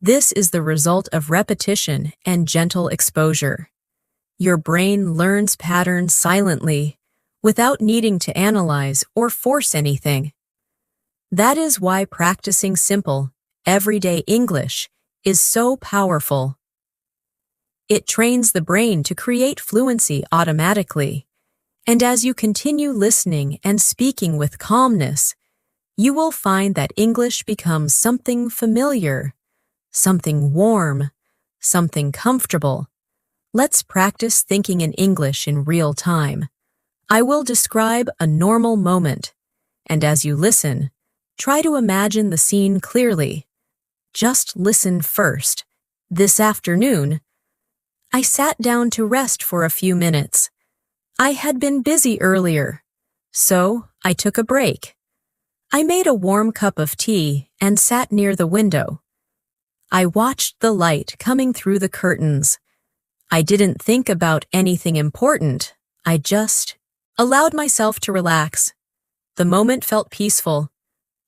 This is the result of repetition and gentle exposure. Your brain learns patterns silently, without needing to analyze or force anything. That is why practicing simple, everyday English is so powerful. It trains the brain to create fluency automatically, And as you continue listening and speaking with calmness, you will find that English becomes something familiar, something warm, something comfortable. Let's practice thinking in English in real time. I will describe a normal moment, and as you listen, try to imagine the scene clearly. Just listen first. This afternoon, I sat down to rest for a few minutes. I had been busy earlier, so I took a break. I made a warm cup of tea and sat near the window. I watched the light coming through the curtains. I didn't think about anything important. I just allowed myself to relax. The moment felt peaceful.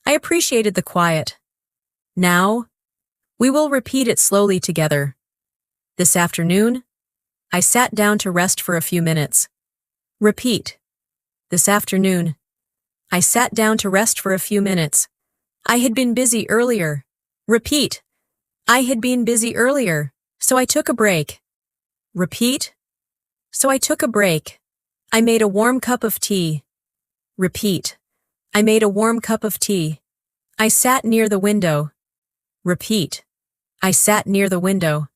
I appreciated the quiet. Now, we will repeat it slowly together. This afternoon, I sat down to rest for a few minutes. Repeat. This afternoon, I sat down to rest for a few minutes. I had been busy earlier. Repeat. I had been busy earlier, so I took a break. Repeat. So I took a break. I made a warm cup of tea. Repeat. I made a warm cup of tea. I sat near the window. Repeat. I sat near the window.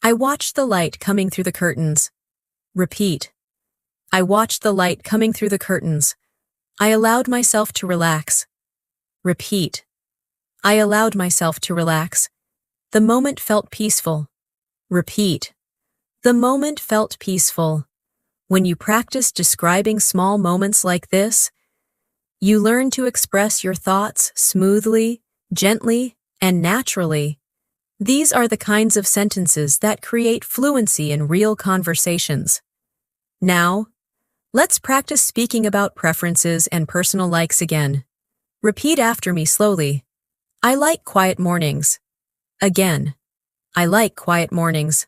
I watched the light coming through the curtains. Repeat. I watched the light coming through the curtains. I allowed myself to relax. Repeat. I allowed myself to relax. The moment felt peaceful. Repeat. The moment felt peaceful. When you practice describing small moments like this, you learn to express your thoughts smoothly, gently, and naturally. These are the kinds of sentences that create fluency in real conversations. Now, let's practice speaking about preferences and personal likes again. Repeat after me slowly. I like quiet mornings. Again. I like quiet mornings.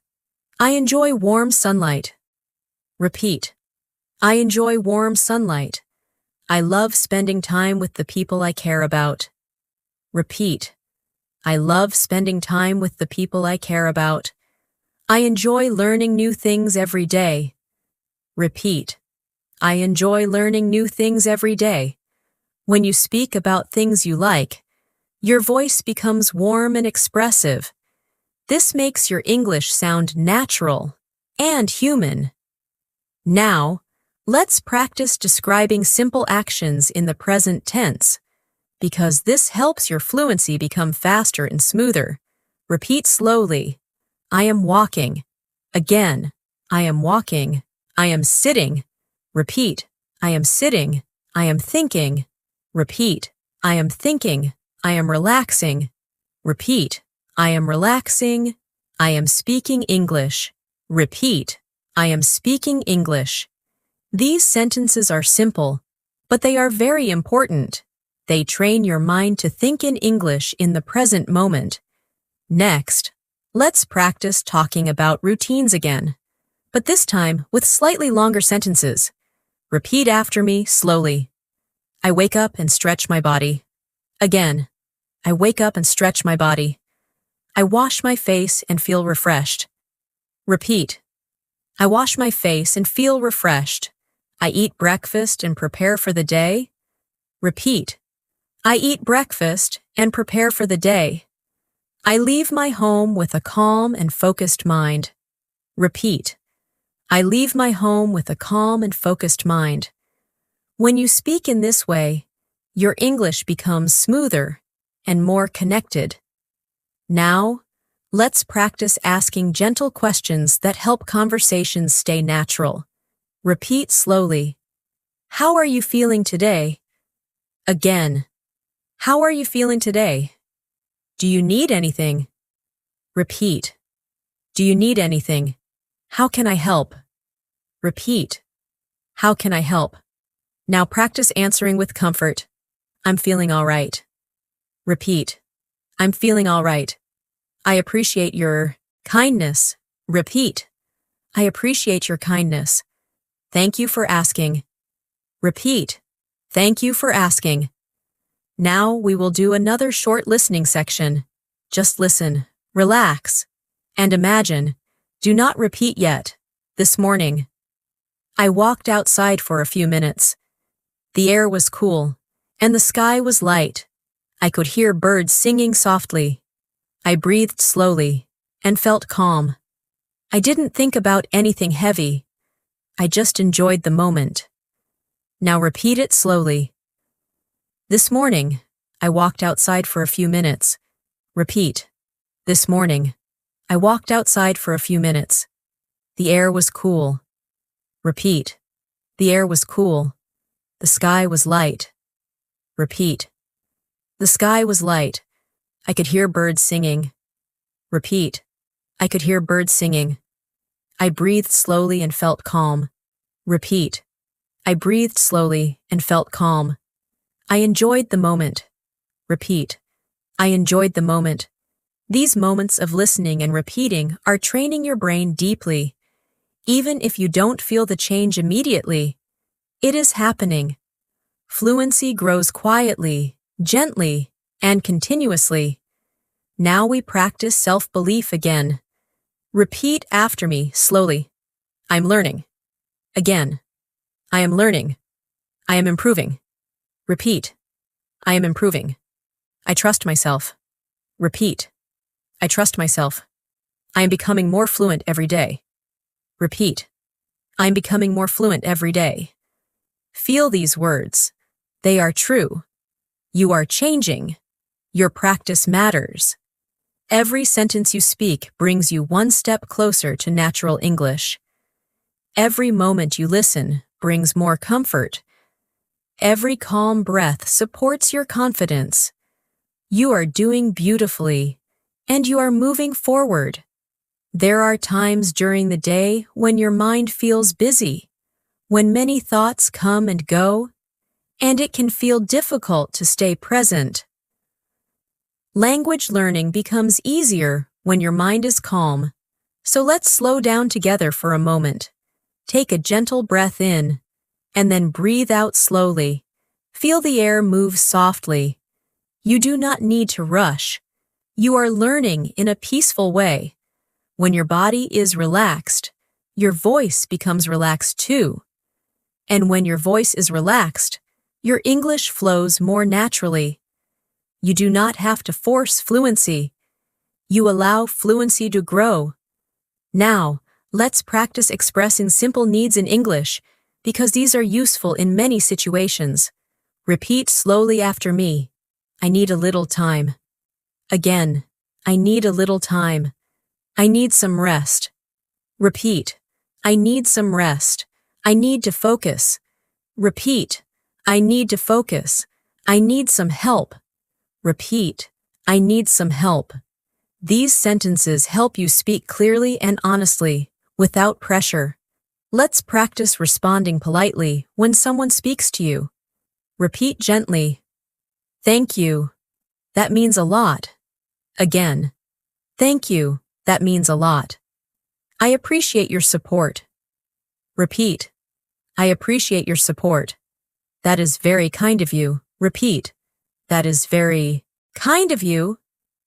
I enjoy warm sunlight. Repeat. I enjoy warm sunlight. I love spending time with the people I care about. Repeat. I love spending time with the people I care about. I enjoy learning new things every day. Repeat. I enjoy learning new things every day. When you speak about things you like, your voice becomes warm and expressive. This makes your English sound natural and human. Now, let's practice describing simple actions in the present tense, because this helps your fluency become faster and smoother. Repeat slowly. I am walking. Again. I am walking. I am sitting. Repeat. I am sitting. I am thinking. Repeat. I am thinking. I am relaxing. Repeat. I am relaxing. I am speaking English. Repeat. I am speaking English. These sentences are simple, but they are very important. They train your mind to think in English in the present moment. Next, let's practice talking about routines again, but this time with slightly longer sentences. Repeat after me slowly. I wake up and stretch my body. Again. I wake up and stretch my body. I wash my face and feel refreshed. Repeat. I wash my face and feel refreshed. I eat breakfast and prepare for the day. Repeat. I eat breakfast and prepare for the day. I leave my home with a calm and focused mind. Repeat. I leave my home with a calm and focused mind. When you speak in this way, your English becomes smoother and more connected. Now, let's practice asking gentle questions that help conversations stay natural. Repeat slowly. How are you feeling today? Again. How are you feeling today? Do you need anything? Repeat. Do you need anything? How can I help? Repeat. How can I help? Now practice answering with comfort. I'm feeling all right. Repeat. I'm feeling all right. I appreciate your kindness. Repeat. I appreciate your kindness. Thank you for asking. Repeat. Thank you for asking. Now we will do another short listening section. Just listen, relax, and imagine. Do not repeat yet. This morning. I walked outside for a few minutes. The air was cool, and the sky was light. I could hear birds singing softly. I breathed slowly and felt calm. I didn't think about anything heavy. I just enjoyed the moment. Now repeat it slowly. This morning, I walked outside for a few minutes. Repeat. This morning, I walked outside for a few minutes. The air was cool. Repeat. The air was cool. The sky was light. Repeat. The sky was light. I could hear birds singing. Repeat. I could hear birds singing. I breathed slowly and felt calm. Repeat. I breathed slowly and felt calm. I enjoyed the moment. Repeat. I enjoyed the moment. These moments of listening and repeating are training your brain deeply. Even if you don't feel the change immediately, it is happening. Fluency grows quietly, gently, and continuously. Now we practice self-belief again. Repeat after me slowly. I'm learning. Again. I am learning. I am improving. Repeat. I am improving. I trust myself. Repeat. I trust myself. I am becoming more fluent every day. Repeat. I am becoming more fluent every day. Feel these words. They are true. You are changing. Your practice matters. Every sentence you speak brings you one step closer to natural English. Every moment you listen brings more comfort. Every calm breath supports your confidence. You are doing beautifully, and you are moving forward. There are times during the day when your mind feels busy, when many thoughts come and go, and it can feel difficult to stay present. Language learning becomes easier when your mind is calm. So let's slow down together for a moment. Take a gentle breath in, and then breathe out slowly. Feel the air move softly. You do not need to rush. You are learning in a peaceful way. When your body is relaxed, your voice becomes relaxed too. And when your voice is relaxed, your English flows more naturally. You do not have to force fluency. You allow fluency to grow. Now, let's practice expressing simple needs in English because these are useful in many situations. Repeat slowly after me. I need a little time. Again, I need a little time. I need some rest. Repeat. I need some rest. I need to focus. Repeat. I need to focus. I need some help. Repeat. I need some help. These sentences help you speak clearly and honestly, without pressure. Let's practice responding politely when someone speaks to you. Repeat gently. Thank you. That means a lot. Again. Thank you. That means a lot. I appreciate your support. Repeat. I appreciate your support. That is very kind of you. Repeat. That is very kind of you.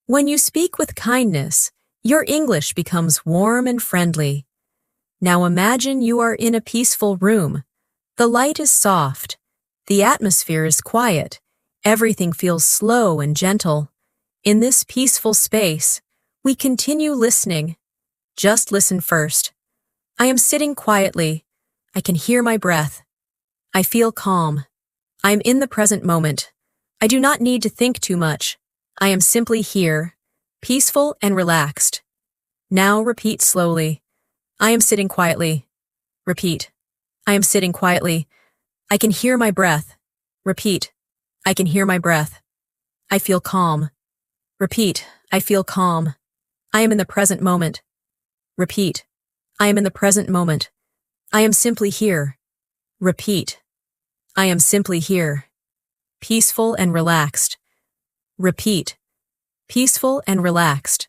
When you speak with kindness, your English becomes warm and friendly. Now imagine you are in a peaceful room. The light is soft. The atmosphere is quiet. Everything feels slow and gentle. In this peaceful space, we continue listening. Just listen first. I am sitting quietly. I can hear my breath. I feel calm. I am in the present moment. I do not need to think too much. I am simply here, peaceful and relaxed. Now repeat slowly. I am sitting quietly. Repeat. I am sitting quietly. I can hear my breath. Repeat. I can hear my breath. I feel calm. Repeat. I feel calm. I am in the present moment. Repeat. I am in the present moment. I am simply here. Repeat. I am simply here. Peaceful and relaxed. Repeat. Peaceful and relaxed.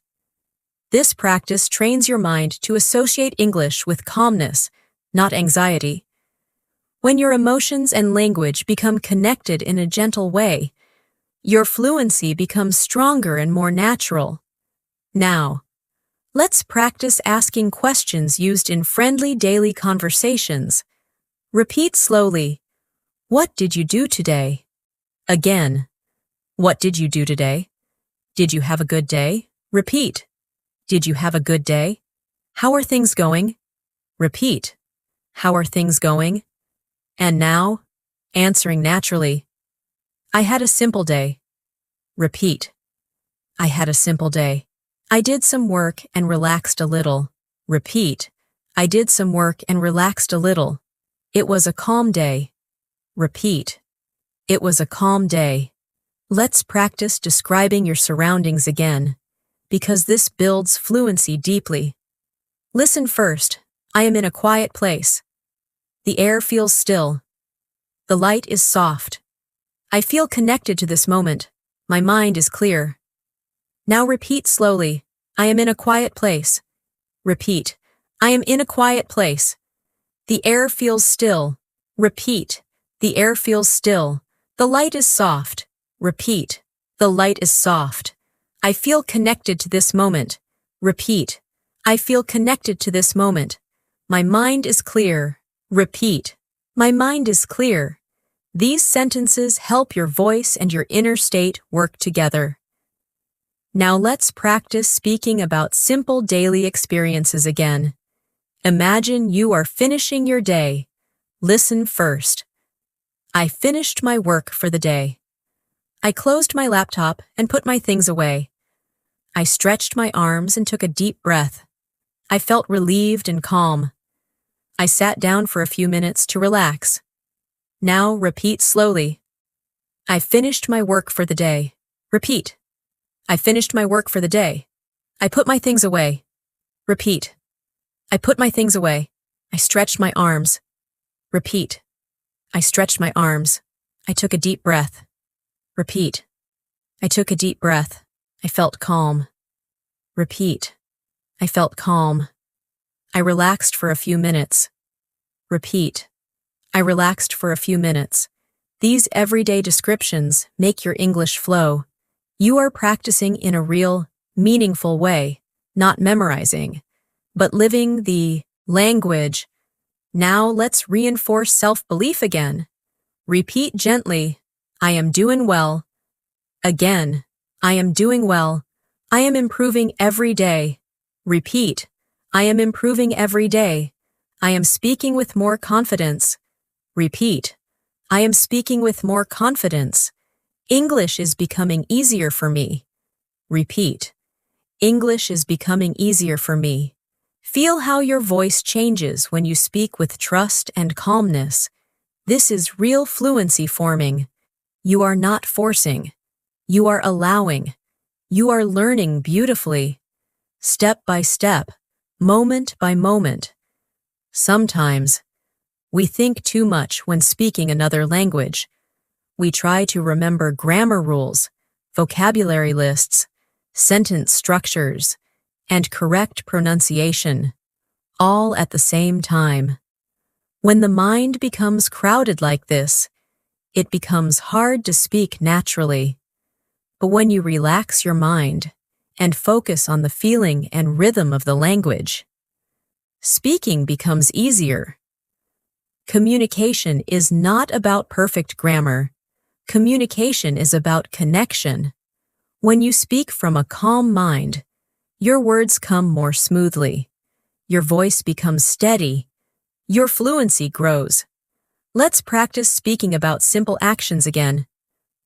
This practice trains your mind to associate English with calmness, not anxiety. When your emotions and language become connected in a gentle way, your fluency becomes stronger and more natural. Now, let's practice asking questions used in friendly daily conversations, Repeat slowly. What did you do today? Again. What did you do today? Did you have a good day? Repeat. Did you have a good day? How are things going? Repeat. How are things going? And now, answering naturally. I had a simple day. Repeat. I had a simple day. I did some work and relaxed a little. Repeat. I did some work and relaxed a little. It was a calm day. Repeat. It was a calm day. Let's practice describing your surroundings again, because this builds fluency deeply. Listen first. I am in a quiet place. The air feels still. The light is soft. I feel connected to this moment. My mind is clear. Now repeat slowly. I am in a quiet place. Repeat. I am in a quiet place. The air feels still. Repeat. The air feels still. The light is soft. Repeat. The light is soft. I feel connected to this moment. Repeat. I feel connected to this moment. My mind is clear. Repeat. My mind is clear. These sentences help your voice and your inner state work together. Now let's practice speaking about simple daily experiences again. Imagine you are finishing your day. Listen first. I finished my work for the day. I closed my laptop and put my things away. I stretched my arms and took a deep breath. I felt relieved and calm. I sat down for a few minutes to relax. Now repeat slowly. I finished my work for the day. Repeat. I finished my work for the day. I put my things away. Repeat. I put my things away. I stretched my arms. Repeat. I stretched my arms. I took a deep breath. Repeat. I took a deep breath. I felt calm. Repeat. I felt calm. I relaxed for a few minutes. Repeat. I relaxed for a few minutes. These everyday descriptions make your English flow. You are practicing in a real, meaningful way, not memorizing, but living the language. Now let's reinforce self-belief again. Repeat gently. I am doing well. Again. I am doing well. I am improving every day. Repeat. I am improving every day. I am speaking with more confidence. Repeat. I am speaking with more confidence. English is becoming easier for me. Repeat. English is becoming easier for me. Feel how your voice changes when you speak with trust and calmness. This is real fluency forming. You are not forcing. You are allowing. You are learning beautifully. Step by step, moment by moment. Sometimes, we think too much when speaking another language. We try to remember grammar rules, vocabulary lists, sentence structures, and correct pronunciation, all at the same time. When the mind becomes crowded like this, it becomes hard to speak naturally. But when you relax your mind and focus on the feeling and rhythm of the language, speaking becomes easier. Communication is not about perfect grammar. Communication is about connection. When you speak from a calm mind, your words come more smoothly. Your voice becomes steady. Your fluency grows. Let's practice speaking about simple actions again.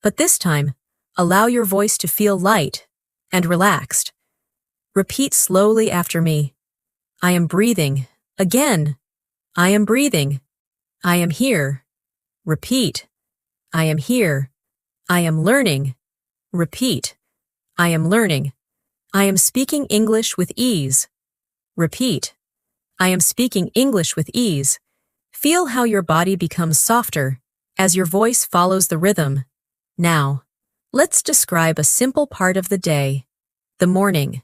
But this time, allow your voice to feel light and relaxed. Repeat slowly after me. I am breathing. Again. I am breathing. I am here. Repeat. I am here. I am learning. Repeat. I am learning. I am speaking English with ease. Repeat. I am speaking English with ease. Feel how your body becomes softer as your voice follows the rhythm. Now, let's describe a simple part of the day. The morning.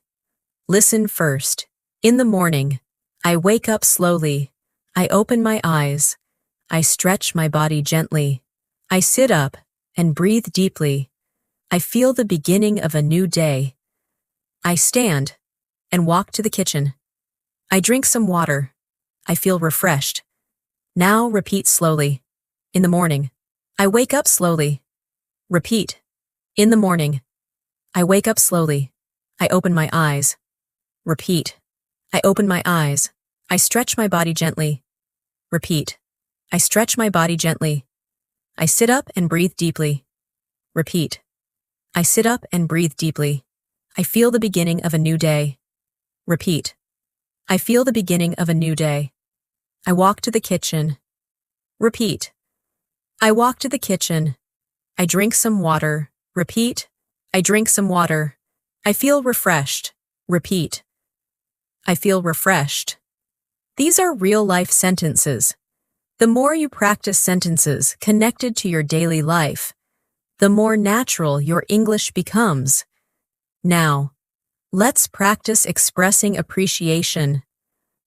Listen first. In the morning, I wake up slowly. I open my eyes. I stretch my body gently. I sit up and breathe deeply. I feel the beginning of a new day. I stand and walk to the kitchen. I drink some water. I feel refreshed. Now repeat slowly. In the morning. I wake up slowly. Repeat. In the morning. I wake up slowly. I open my eyes. Repeat. I open my eyes. I stretch my body gently. Repeat. I stretch my body gently. I sit up and breathe deeply. Repeat. I sit up and breathe deeply. I feel the beginning of a new day. Repeat. I feel the beginning of a new day. I walk to the kitchen. Repeat. I walk to the kitchen. I drink some water. Repeat. I drink some water. I feel refreshed. Repeat. I feel refreshed. These are real-life sentences. The more you practice sentences connected to your daily life, the more natural your English becomes. Now, let's practice expressing appreciation.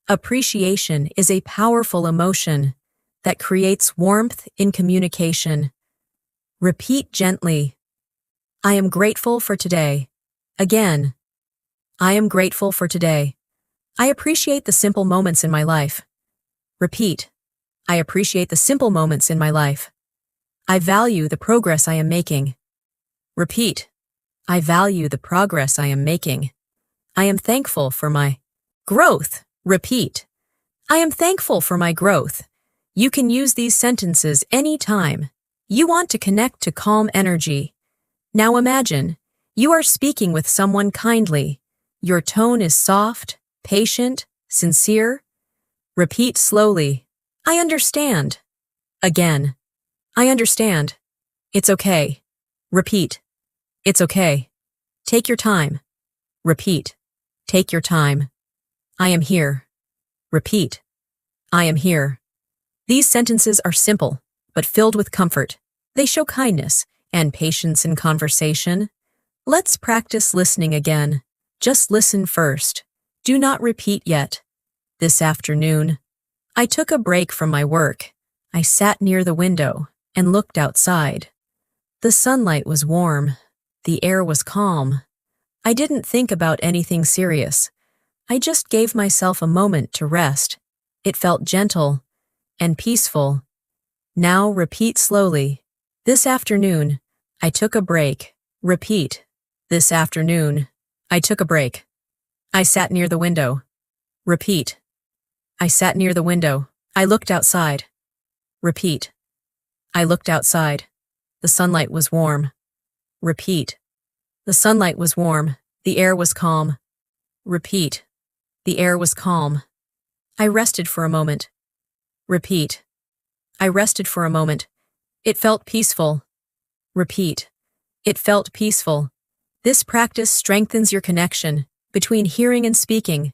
Appreciation is a powerful emotion that creates warmth in communication. Repeat gently. I am grateful for today. Again. I am grateful for today. I appreciate the simple moments in my life. Repeat. I appreciate the simple moments in my life. I value the progress I am making. Repeat. I value the progress I am making. I am thankful for my growth. Repeat. I am thankful for my growth. You can use these sentences anytime you want to connect to calm energy. Now imagine, you are speaking with someone kindly. Your tone is soft, patient, sincere. Repeat slowly. I understand. Again. I understand. It's okay. Repeat. It's okay. Take your time. Repeat. Take your time. I am here. Repeat. I am here. These sentences are simple, but filled with comfort. They show kindness and patience in conversation. Let's practice listening again. Just listen first. Do not repeat yet. This afternoon, I took a break from my work. I sat near the window and looked outside. The sunlight was warm. The air was calm. I didn't think about anything serious. I just gave myself a moment to rest. It felt gentle and peaceful. Now repeat slowly. This afternoon, I took a break. Repeat. This afternoon, I took a break. I sat near the window. Repeat. I sat near the window. I looked outside. Repeat. I looked outside. The sunlight was warm. Repeat. The sunlight was warm. The air was calm. Repeat. The air was calm. I rested for a moment. Repeat. I rested for a moment. It felt peaceful. Repeat. It felt peaceful. This practice strengthens your connection between hearing and speaking.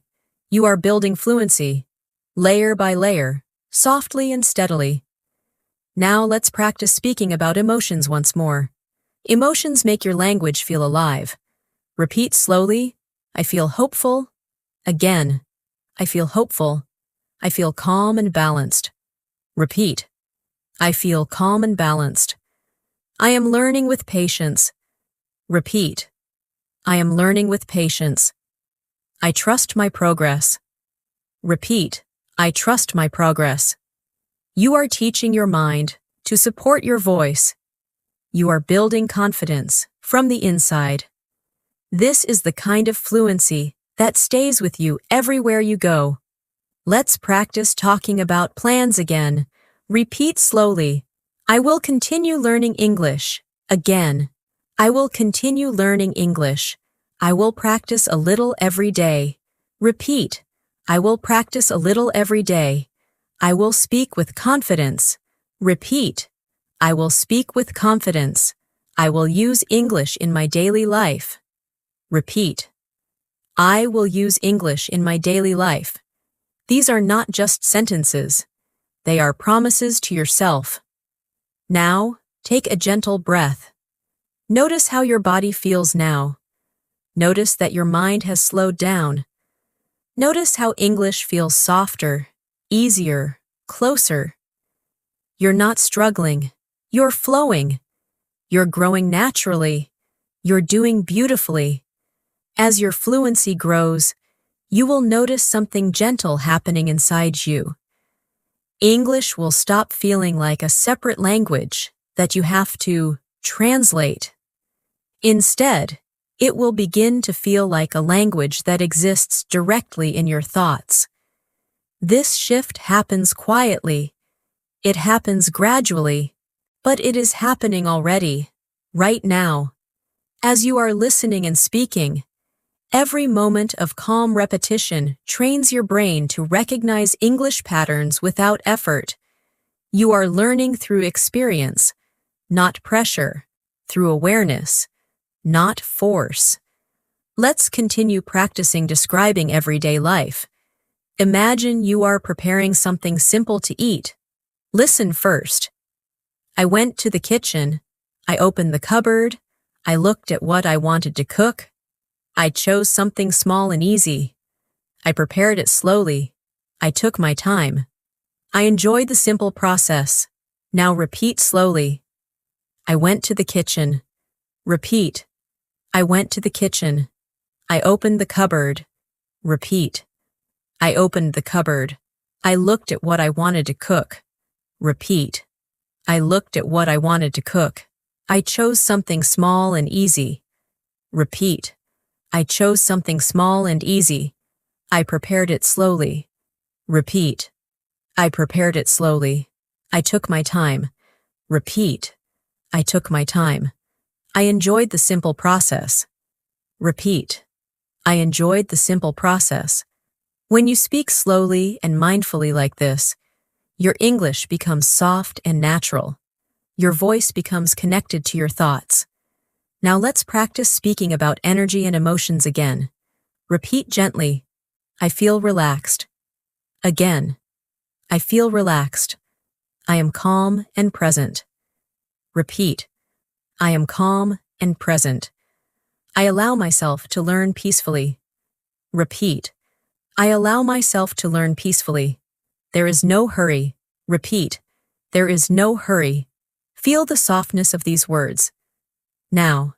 You are building fluency, layer by layer, softly and steadily. Now let's practice speaking about emotions once more. Emotions make your language feel alive. Repeat slowly. I feel hopeful. Again. I feel hopeful. I feel calm and balanced. Repeat. I feel calm and balanced. I am learning with patience. Repeat. I am learning with patience. I trust my progress. Repeat. I trust my progress. You are teaching your mind to support your voice. You are building confidence from the inside. This is the kind of fluency that stays with you everywhere you go. Let's practice talking about plans again. Repeat slowly. I will continue learning English. Again. I will continue learning English. I will practice a little every day. Repeat. I will practice a little every day. I will speak with confidence. Repeat. I will speak with confidence. I will use English in my daily life. Repeat. I will use English in my daily life. These are not just sentences. They are promises to yourself. Now, take a gentle breath. Notice how your body feels now. Notice that your mind has slowed down. Notice how English feels softer, easier, closer. You're not struggling. You're flowing. You're growing naturally. You're doing beautifully. As your fluency grows, you will notice something gentle happening inside you. English will stop feeling like a separate language that you have to translate. Instead, it will begin to feel like a language that exists directly in your thoughts. This shift happens quietly. It happens gradually, but it is happening already, right now. As you are listening and speaking, every moment of calm repetition trains your brain to recognize English patterns without effort. You are learning through experience, not pressure, through awareness, not force. Let's continue practicing describing everyday life. Imagine you are preparing something simple to eat. Listen first. I went to the kitchen. I opened the cupboard. I looked at what I wanted to cook. I chose something small and easy. I prepared it slowly. I took my time. I enjoyed the simple process. Now repeat slowly. I went to the kitchen. Repeat. I went to the kitchen. I opened the cupboard. Repeat. I opened the cupboard. I looked at what I wanted to cook. Repeat. I looked at what I wanted to cook. I chose something small and easy. Repeat. I chose something small and easy. I prepared it slowly. Repeat. I prepared it slowly. I took my time. Repeat. I took my time. I enjoyed the simple process. Repeat. I enjoyed the simple process. When you speak slowly and mindfully like this, your English becomes soft and natural. Your voice becomes connected to your thoughts. Now let's practice speaking about energy and emotions again. Repeat gently. I feel relaxed. Again. I feel relaxed. I am calm and present. Repeat. I am calm and present. I allow myself to learn peacefully. Repeat. I allow myself to learn peacefully. There is no hurry. Repeat. There is no hurry. Feel the softness of these words. Now,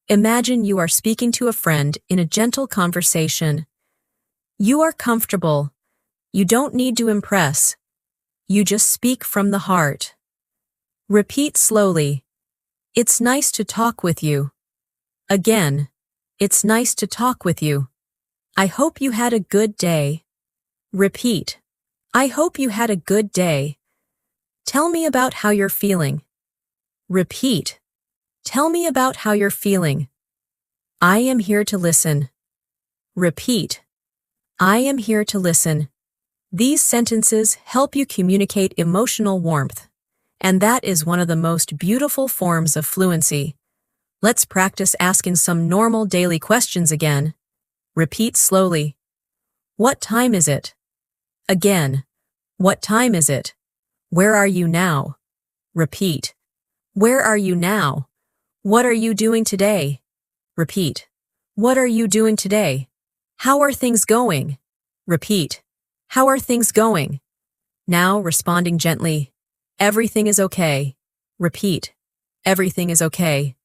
imagine you are speaking to a friend in a gentle conversation. You are comfortable. You don't need to impress. You just speak from the heart. Repeat slowly. It's nice to talk with you. Again. It's nice to talk with you. I hope you had a good day. Repeat. I hope you had a good day. Tell me about how you're feeling. Repeat. Tell me about how you're feeling. I am here to listen. Repeat. I am here to listen. These sentences help you communicate emotional warmth, and that is one of the most beautiful forms of fluency. Let's practice asking some normal daily questions again. Repeat slowly. What time is it? Again. What time is it? Where are you now? Repeat. Where are you now? What are you doing today? Repeat. What are you doing today? How are things going? Repeat. How are things going? Now responding gently. Everything is okay. Repeat. Everything is okay.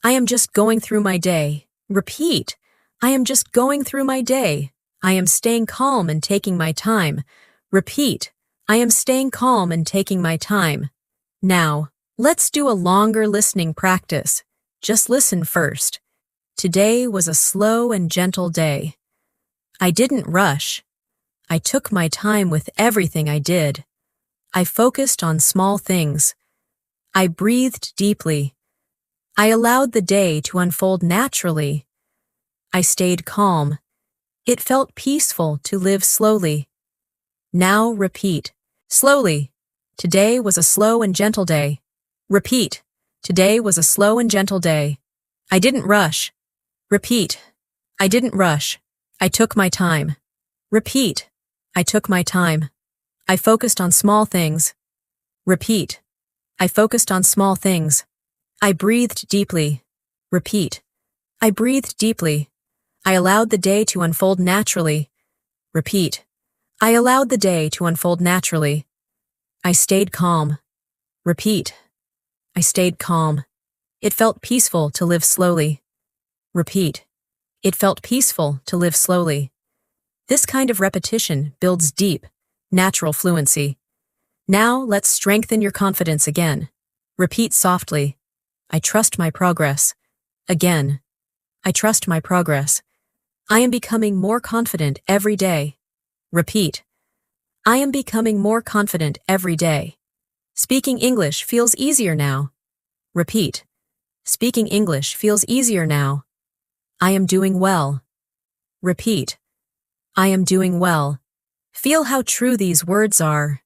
I am just going through my day. Repeat. I am just going through my day. I am staying calm and taking my time. Repeat. I am staying calm and taking my time. Now, let's do a longer listening practice. Just listen first. Today was a slow and gentle day. I didn't rush. I took my time with everything I did. I focused on small things. I breathed deeply. I allowed the day to unfold naturally. I stayed calm. It felt peaceful to live slowly. Now repeat. Slowly. Today was a slow and gentle day. Repeat. Today was a slow and gentle day. I didn't rush. Repeat. I didn't rush. I took my time. Repeat. I took my time. I focused on small things. Repeat. I focused on small things. I breathed deeply. Repeat. I breathed deeply. I allowed the day to unfold naturally. Repeat. I allowed the day to unfold naturally. I stayed calm. Repeat. I stayed calm. It felt peaceful to live slowly. Repeat. It felt peaceful to live slowly. This kind of repetition builds deep, natural fluency. Now let's strengthen your confidence again. Repeat softly. I trust my progress. Again. I trust my progress. I am becoming more confident every day. Repeat. I am becoming more confident every day. Speaking English feels easier now. Repeat. Speaking English feels easier now. I am doing well. Repeat. I am doing well. Feel how true these words are.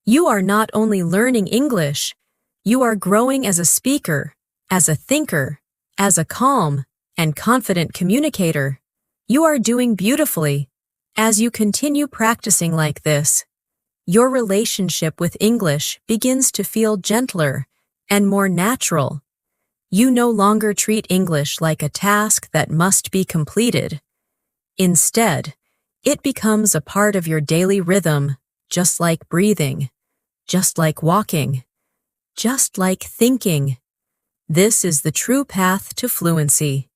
You are not only learning English, you are growing as a speaker, as a thinker, as a calm and confident communicator. You are doing beautifully. As you continue practicing like this, your relationship with English begins to feel gentler and more natural. You no longer treat English like a task that must be completed. Instead, it becomes a part of your daily rhythm, just like breathing, just like walking, just like thinking. This is the true path to fluency.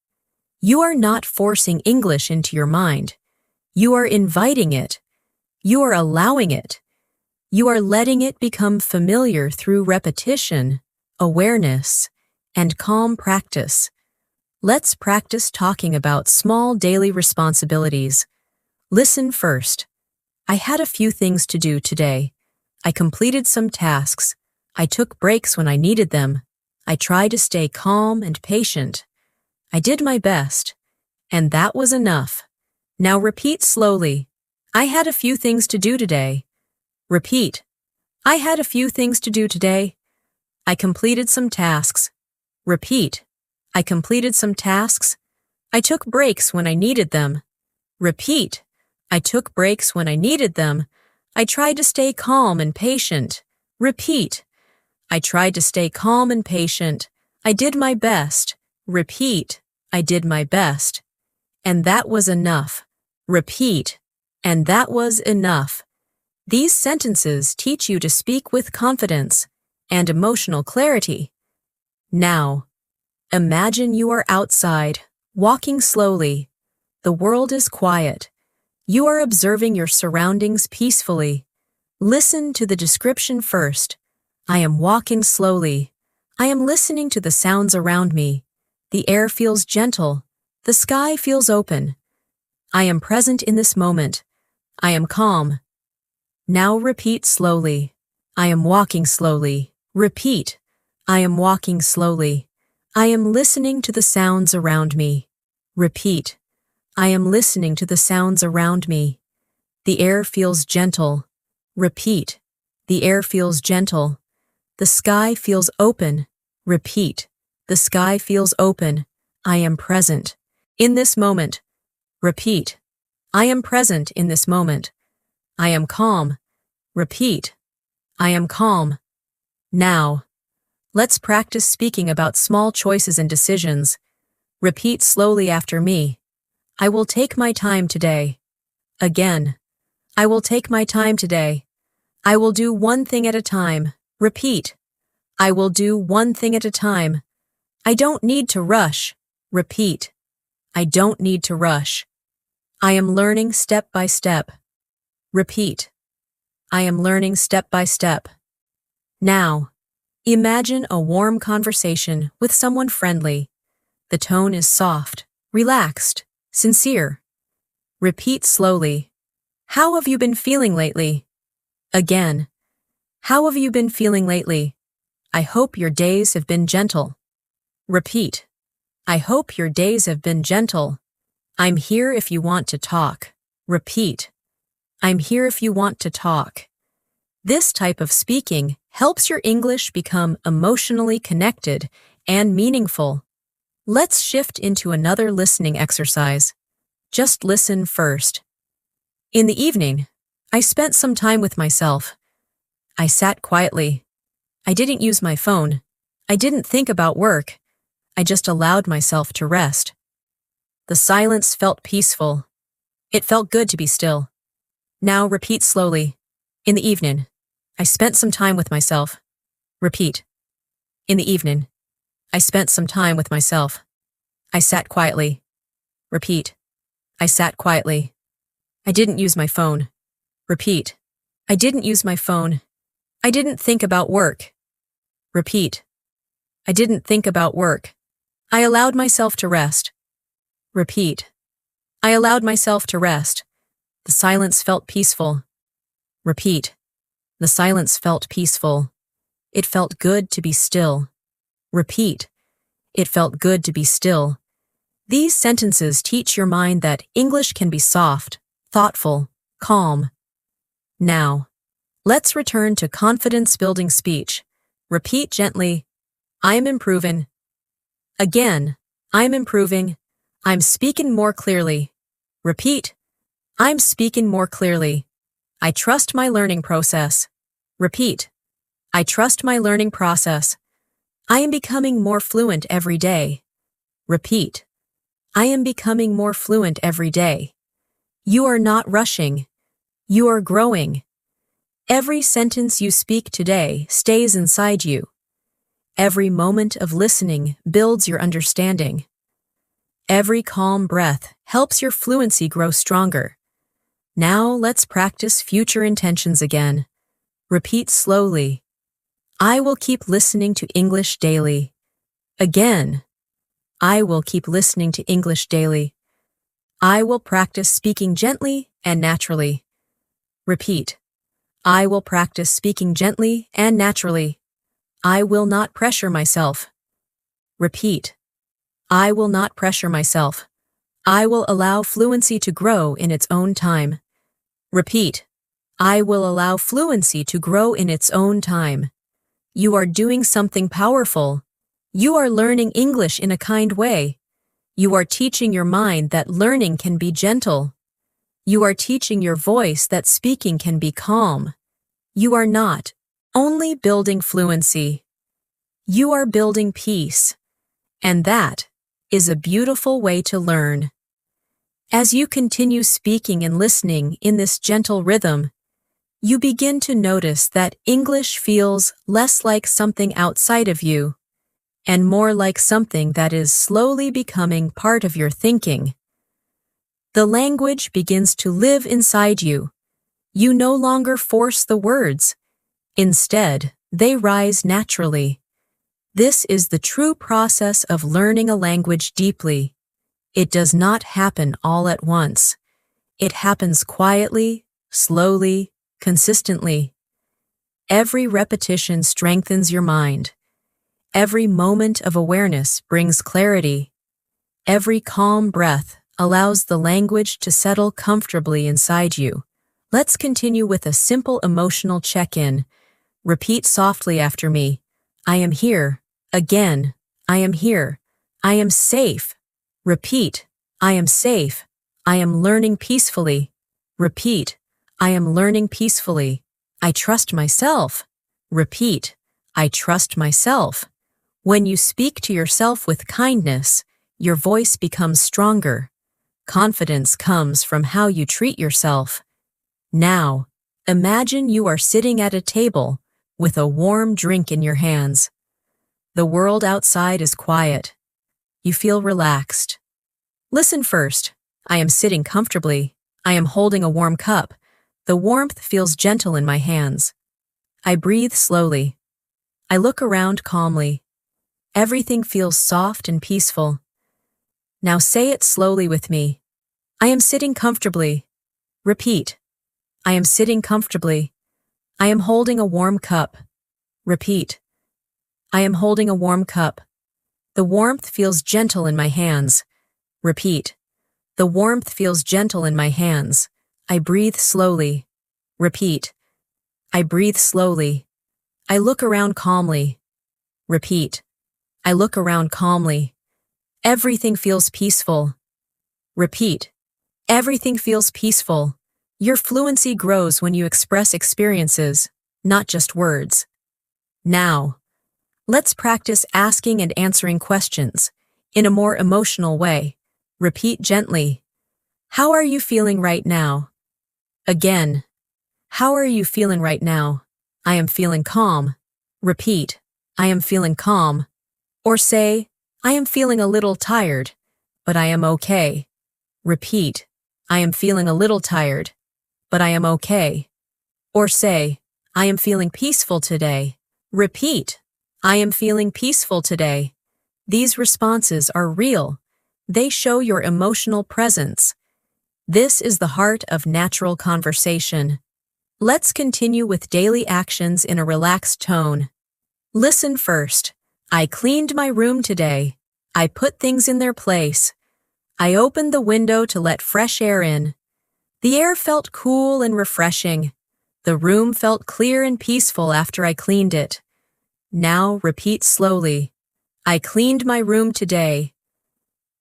You are not forcing English into your mind. You are inviting it. You are allowing it. You are letting it become familiar through repetition, awareness, and calm practice. Let's practice talking about small daily responsibilities. Listen first. I had a few things to do today. I completed some tasks. I took breaks when I needed them. I tried to stay calm and patient. I did my best. And that was enough. Now repeat slowly. I had a few things to do today. Repeat. I had a few things to do today. I completed some tasks. Repeat. I completed some tasks. I took breaks when I needed them. Repeat. I took breaks when I needed them. I tried to stay calm and patient. Repeat. I tried to stay calm and patient. I did my best. Repeat. I did my best. And that was enough. Repeat. And that was enough. These sentences teach you to speak with confidence and emotional clarity. Now, imagine you are outside, walking slowly. The world is quiet. You are observing your surroundings peacefully. Listen to the description first. I am walking slowly. I am listening to the sounds around me. The air feels gentle. The sky feels open. I am present in this moment. I am calm. Now repeat slowly. I am walking slowly. Repeat. I am walking slowly. I am listening to the sounds around me. Repeat. I am listening to the sounds around me. The air feels gentle. Repeat. The air feels gentle. The sky feels open. Repeat. The sky feels open. I am present. In this moment. Repeat. I am present in this moment. I am calm. Repeat. I am calm. Now, let's practice speaking about small choices and decisions. Repeat slowly after me. I will take my time today. Again. I will take my time today. I will do one thing at a time. Repeat. I will do one thing at a time. I don't need to rush. Repeat. I don't need to rush. I am learning step by step. Repeat. I am learning step by step. Now, imagine a warm conversation with someone friendly. The tone is soft, relaxed, sincere. Repeat slowly. How have you been feeling lately? Again. How have you been feeling lately? I hope your days have been gentle. Repeat. I hope your days have been gentle. I'm here if you want to talk. Repeat. I'm here if you want to talk. This type of speaking helps your English become emotionally connected and meaningful. Let's shift into another listening exercise. Just listen first. In the evening, I spent some time with myself. I sat quietly. I didn't use my phone. I didn't think about work. I just allowed myself to rest. The silence felt peaceful. It felt good to be still. Now repeat slowly. In the evening, I spent some time with myself. Repeat. In the evening, I spent some time with myself. I sat quietly. Repeat. I sat quietly. I didn't use my phone. Repeat. I didn't use my phone. I didn't think about work. Repeat. I didn't think about work. I allowed myself to rest. Repeat. I allowed myself to rest. The silence felt peaceful. Repeat. The silence felt peaceful. It felt good to be still. Repeat. It felt good to be still. These sentences teach your mind that English can be soft, thoughtful, calm. Now, let's return to confidence-building speech. Repeat gently. I'm improving. Again, I'm improving. I'm speaking more clearly. Repeat. I'm speaking more clearly. I trust my learning process. Repeat. I trust my learning process. I am becoming more fluent every day. Repeat. I am becoming more fluent every day. You are not rushing. You are growing. Every sentence you speak today stays inside you. Every moment of listening builds your understanding. Every calm breath helps your fluency grow stronger. Now let's practice future intentions again. Repeat slowly. I will keep listening to English daily. Again. I will keep listening to English daily. I will practice speaking gently and naturally. Repeat. I will practice speaking gently and naturally. I will not pressure myself. Repeat. I will not pressure myself. I will allow fluency to grow in its own time. Repeat. I will allow fluency to grow in its own time. You are doing something powerful. You are learning English in a kind way. You are teaching your mind that learning can be gentle. You are teaching your voice that speaking can be calm. You are not only building fluency. You are building peace. And that is a beautiful way to learn. As you continue speaking and listening in this gentle rhythm, you begin to notice that English feels less like something outside of you and more like something that is slowly becoming part of your thinking. The language begins to live inside you. You no longer force the words. Instead, they rise naturally. This is the true process of learning a language deeply. It does not happen all at once. It happens quietly, slowly, consistently. Every repetition strengthens your mind. Every moment of awareness brings clarity. Every calm breath allows the language to settle comfortably inside you. Let's continue with a simple emotional check-in. Repeat softly after me. I am here. Again, I am here. I am safe. Repeat. I am safe. I am learning peacefully. Repeat. I am learning peacefully. I trust myself. Repeat. I trust myself. When you speak to yourself with kindness, your voice becomes stronger. Confidence comes from how you treat yourself. Now, imagine you are sitting at a table with a warm drink in your hands. The world outside is quiet. You feel relaxed. Listen first. I am sitting comfortably. I am holding a warm cup. The warmth feels gentle in my hands. I breathe slowly. I look around calmly. Everything feels soft and peaceful. Now say it slowly with me. I am sitting comfortably. Repeat. I am sitting comfortably. I am holding a warm cup. Repeat. I am holding a warm cup. The warmth feels gentle in my hands. Repeat. The warmth feels gentle in my hands. I breathe slowly. Repeat. I breathe slowly. I look around calmly. Repeat. I look around calmly. Everything feels peaceful. Repeat. Everything feels peaceful. Your fluency grows when you express experiences, not just words. Now, let's practice asking and answering questions in a more emotional way. Repeat gently. How are you feeling right now? Again. How are you feeling right now? I am feeling calm. Repeat. I am feeling calm. Or say, I am feeling a little tired, but I am okay. Repeat. I am feeling a little tired, but I am okay. Or say, I am feeling peaceful today. Repeat. I am feeling peaceful today. These responses are real. They show your emotional presence. This is the heart of natural conversation. Let's continue with daily actions in a relaxed tone. Listen first. I cleaned my room today. I put things in their place. I opened the window to let fresh air in. The air felt cool and refreshing. The room felt clear and peaceful after I cleaned it. Now repeat slowly. I cleaned my room today.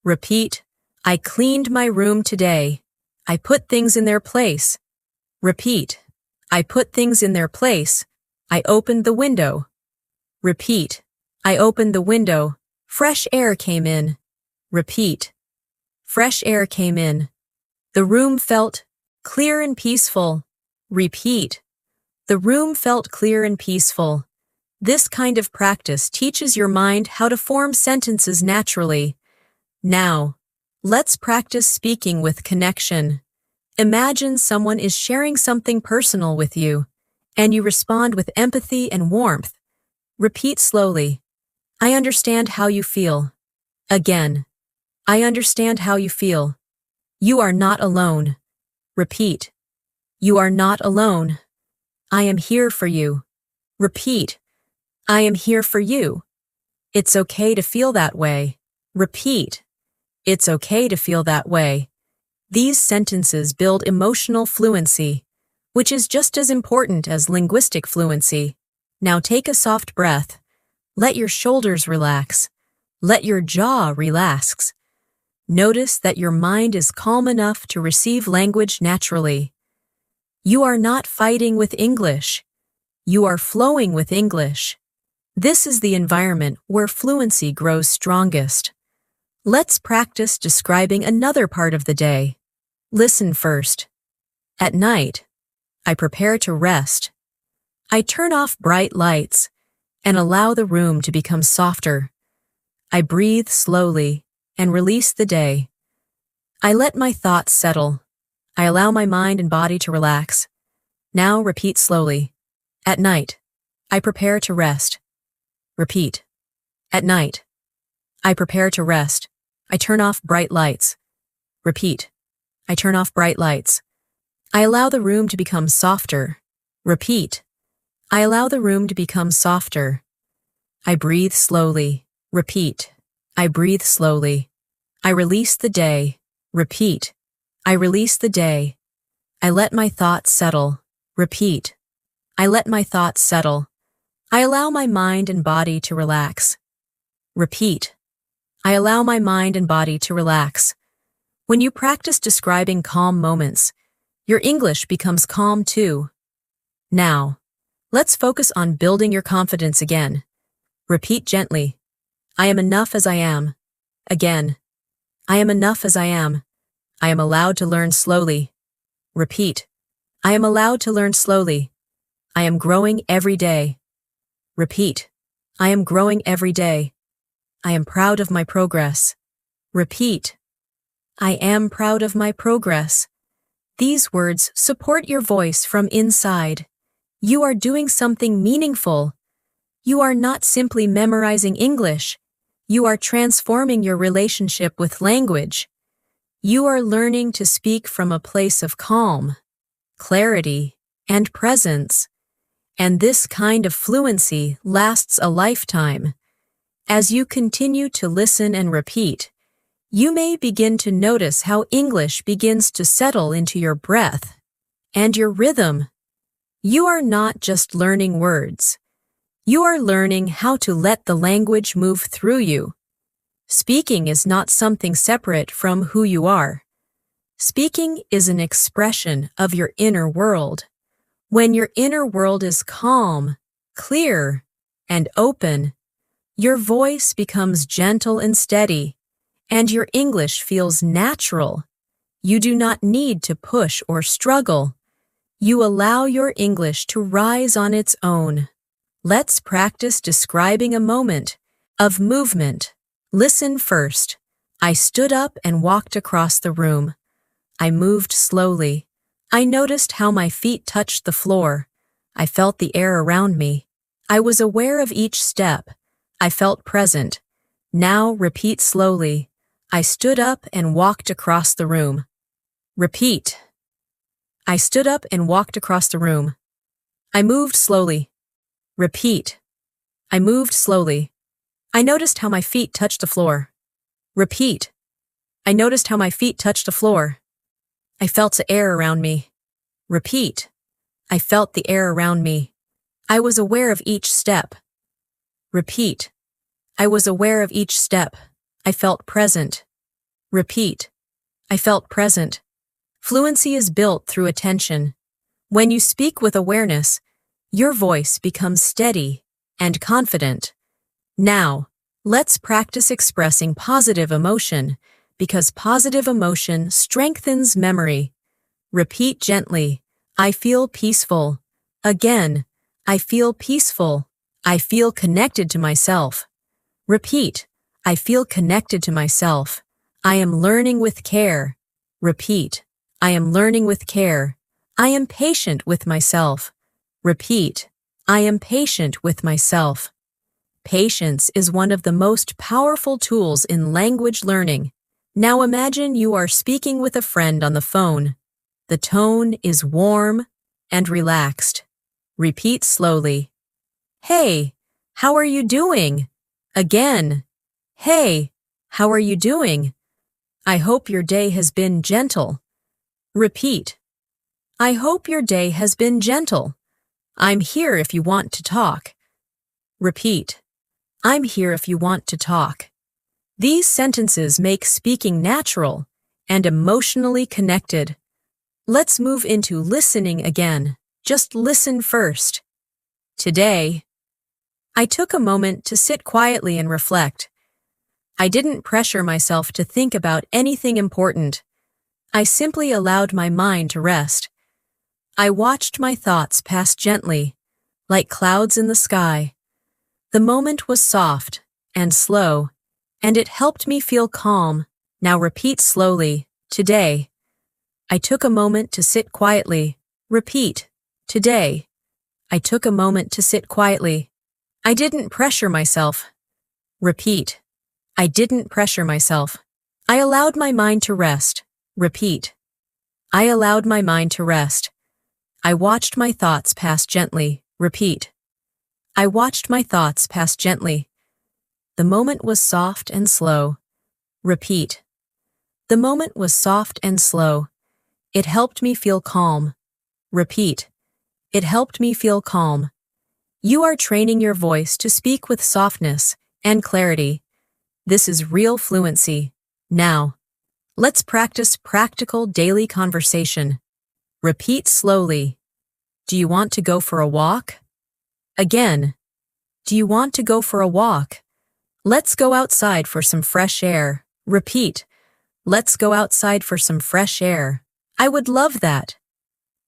Repeat. I cleaned my room today. I put things in their place. Repeat. I put things in their place. I opened the window. Repeat. I opened the window. Fresh air came in. Repeat. Fresh air came in. The room felt clear and peaceful. Repeat. The room felt clear and peaceful. This kind of practice teaches your mind how to form sentences naturally. Now, let's practice speaking with connection. Imagine someone is sharing something personal with you, and you respond with empathy and warmth. Repeat slowly. I understand how you feel. Again. I understand how you feel. You are not alone. Repeat. You are not alone. I am here for you. Repeat. I am here for you. It's okay to feel that way. Repeat. It's okay to feel that way. These sentences build emotional fluency, which is just as important as linguistic fluency. Now take a soft breath. Let your shoulders relax. Let your jaw relax. Notice that your mind is calm enough to receive language naturally. You are not fighting with English. You are flowing with English. This is the environment where fluency grows strongest. Let's practice describing another part of the day. Listen first. At night, I prepare to rest. I turn off bright lights and allow the room to become softer. I breathe slowly and release the day. I let my thoughts settle. I allow my mind and body to relax. Now repeat slowly. At night, I prepare to rest. Repeat. At night, I prepare to rest. I turn off bright lights. Repeat. I turn off bright lights. I allow the room to become softer. Repeat. I allow the room to become softer. I breathe slowly. Repeat. I breathe slowly. I release the day. Repeat. I release the day. I let my thoughts settle. Repeat. I let my thoughts settle. I allow my mind and body to relax. Repeat. I allow my mind and body to relax. When you practice describing calm moments, your English becomes calm too. Now, let's focus on building your confidence again. Repeat gently. I am enough as I am. Again. I am enough as I am. I am allowed to learn slowly. Repeat. I am allowed to learn slowly. I am growing every day. Repeat. I am growing every day. I am proud of my progress. Repeat. I am proud of my progress. These words support your voice from inside. You are doing something meaningful. You are not simply memorizing English. You are transforming your relationship with language. You are learning to speak from a place of calm, clarity, and presence. And this kind of fluency lasts a lifetime. As you continue to listen and repeat, you may begin to notice how English begins to settle into your breath and your rhythm. You are not just learning words. You are learning how to let the language move through you. Speaking is not something separate from who you are. Speaking is an expression of your inner world. When your inner world is calm, clear, and open, your voice becomes gentle and steady, and your English feels natural. You do not need to push or struggle. You allow your English to rise on its own. Let's practice describing a moment of movement. Listen first. I stood up and walked across the room. I moved slowly. I noticed how my feet touched the floor. I felt the air around me. I was aware of each step. I felt present. Now repeat slowly. I stood up and walked across the room. Repeat. I stood up and walked across the room. I moved slowly. Repeat. I moved slowly. I noticed how my feet touched the floor. Repeat. I noticed how my feet touched the floor. I felt the air around me. Repeat. I felt the air around me. I was aware of each step. Repeat. I was aware of each step. I felt present. Repeat. I felt present. Fluency is built through attention. When you speak with awareness, your voice becomes steady and confident. Now, let's practice expressing positive emotion, because positive emotion strengthens memory. Repeat gently. I feel peaceful. Again. I feel peaceful. I feel connected to myself. Repeat. I feel connected to myself. I am learning with care. Repeat. I am learning with care. I am patient with myself. Repeat. I am patient with myself. Patience is one of the most powerful tools in language learning. Now imagine you are speaking with a friend on the phone. The tone is warm and relaxed. Repeat slowly. Hey, how are you doing? Again. Hey, how are you doing? I hope your day has been gentle. Repeat. I hope your day has been gentle. I'm here if you want to talk. Repeat. I'm here if you want to talk. These sentences make speaking natural and emotionally connected. Let's move into listening again. Just listen first. Today, I took a moment to sit quietly and reflect. I didn't pressure myself to think about anything important. I simply allowed my mind to rest. I watched my thoughts pass gently, like clouds in the sky. The moment was soft and slow, and it helped me feel calm. Now repeat slowly. Today, I took a moment to sit quietly. Repeat. Today, I took a moment to sit quietly. I didn't pressure myself. Repeat. I didn't pressure myself. I allowed my mind to rest. Repeat. I allowed my mind to rest. I watched my thoughts pass gently. Repeat. I watched my thoughts pass gently. The moment was soft and slow. Repeat. The moment was soft and slow. It helped me feel calm. Repeat. It helped me feel calm. You are training your voice to speak with softness and clarity. This is real fluency. Now, let's practice practical daily conversation. Repeat slowly. Do you want to go for a walk? Again. Do you want to go for a walk? Let's go outside for some fresh air. Repeat. Let's go outside for some fresh air. I would love that.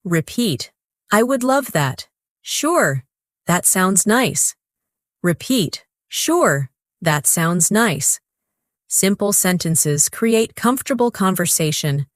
Repeat. I would love that. Sure. That sounds nice. Repeat. Sure. That sounds nice. Simple sentences create comfortable conversation.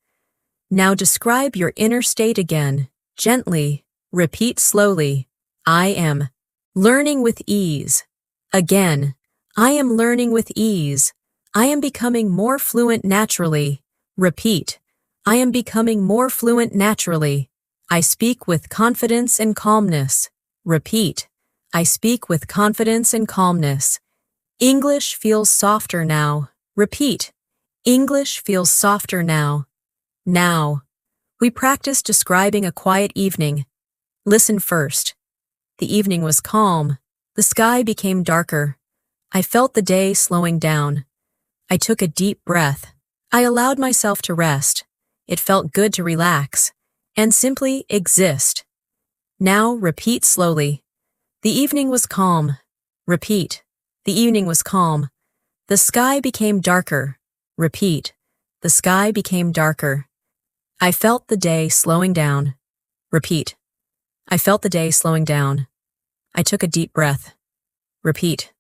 Now describe your inner state again, gently. Repeat slowly. I am learning with ease. Again. I am learning with ease. I am becoming more fluent naturally. Repeat. I am becoming more fluent naturally. I speak with confidence and calmness. Repeat. I speak with confidence and calmness. English feels softer now. Repeat. English feels softer now. Now. We practice describing a quiet evening. Listen first. The evening was calm. The sky became darker. I felt the day slowing down. I took a deep breath. I allowed myself to rest. It felt good to relax and simply exist. Now repeat slowly. The evening was calm. Repeat. The evening was calm. The sky became darker. Repeat. The sky became darker. I felt the day slowing down. Repeat. I felt the day slowing down. I took a deep breath. Repeat.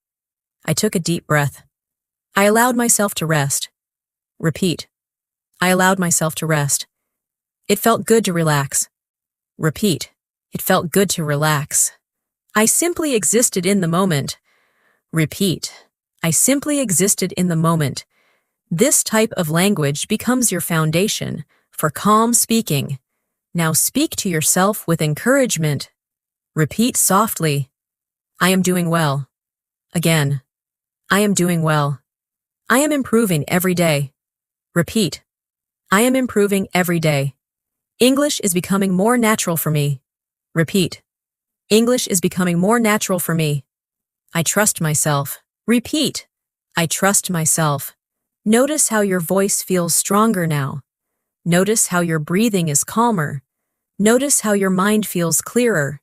I took a deep breath. I allowed myself to rest. Repeat. I allowed myself to rest. It felt good to relax. Repeat. It felt good to relax. I simply existed in the moment. Repeat. I simply existed in the moment. This type of language becomes your foundation for calm speaking. Now speak to yourself with encouragement. Repeat softly. I am doing well. Again. I am doing well. I am improving every day. Repeat. I am improving every day. English is becoming more natural for me. Repeat. English is becoming more natural for me. I trust myself. Repeat. I trust myself. Notice how your voice feels stronger now. Notice how your breathing is calmer. Notice how your mind feels clearer.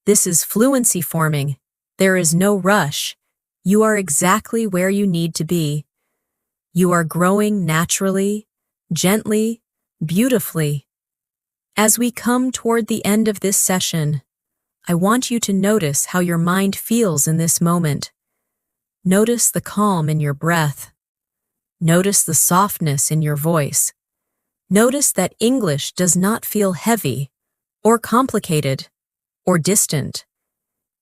This is fluency forming. There is no rush. You are exactly where you need to be. You are growing naturally, gently, beautifully. As we come toward the end of this session, I want you to notice how your mind feels in this moment. Notice the calm in your breath. Notice the softness in your voice. Notice that English does not feel heavy, or complicated, or distant.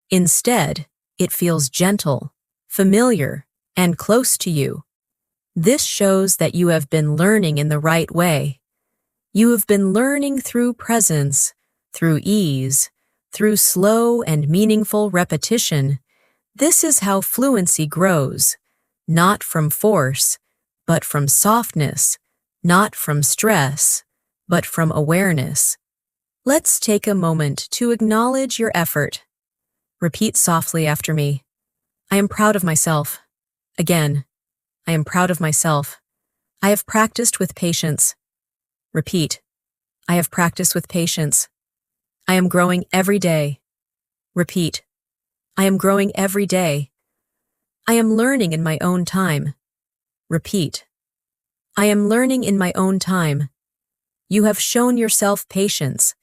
Instead, it feels gentle, familiar, and close to you. This shows that you have been learning in the right way. You have been learning through presence, through ease, through slow and meaningful repetition. This is how fluency grows, not from force, but from softness, not from stress, but from awareness. Let's take a moment to acknowledge your effort. Repeat softly after me. I am proud of myself. Again, I am proud of myself. I have practiced with patience. Repeat. I have practiced with patience. I am growing every day. Repeat. I am growing every day. I am learning in my own time. Repeat. I am learning in my own time. You have shown yourself patience,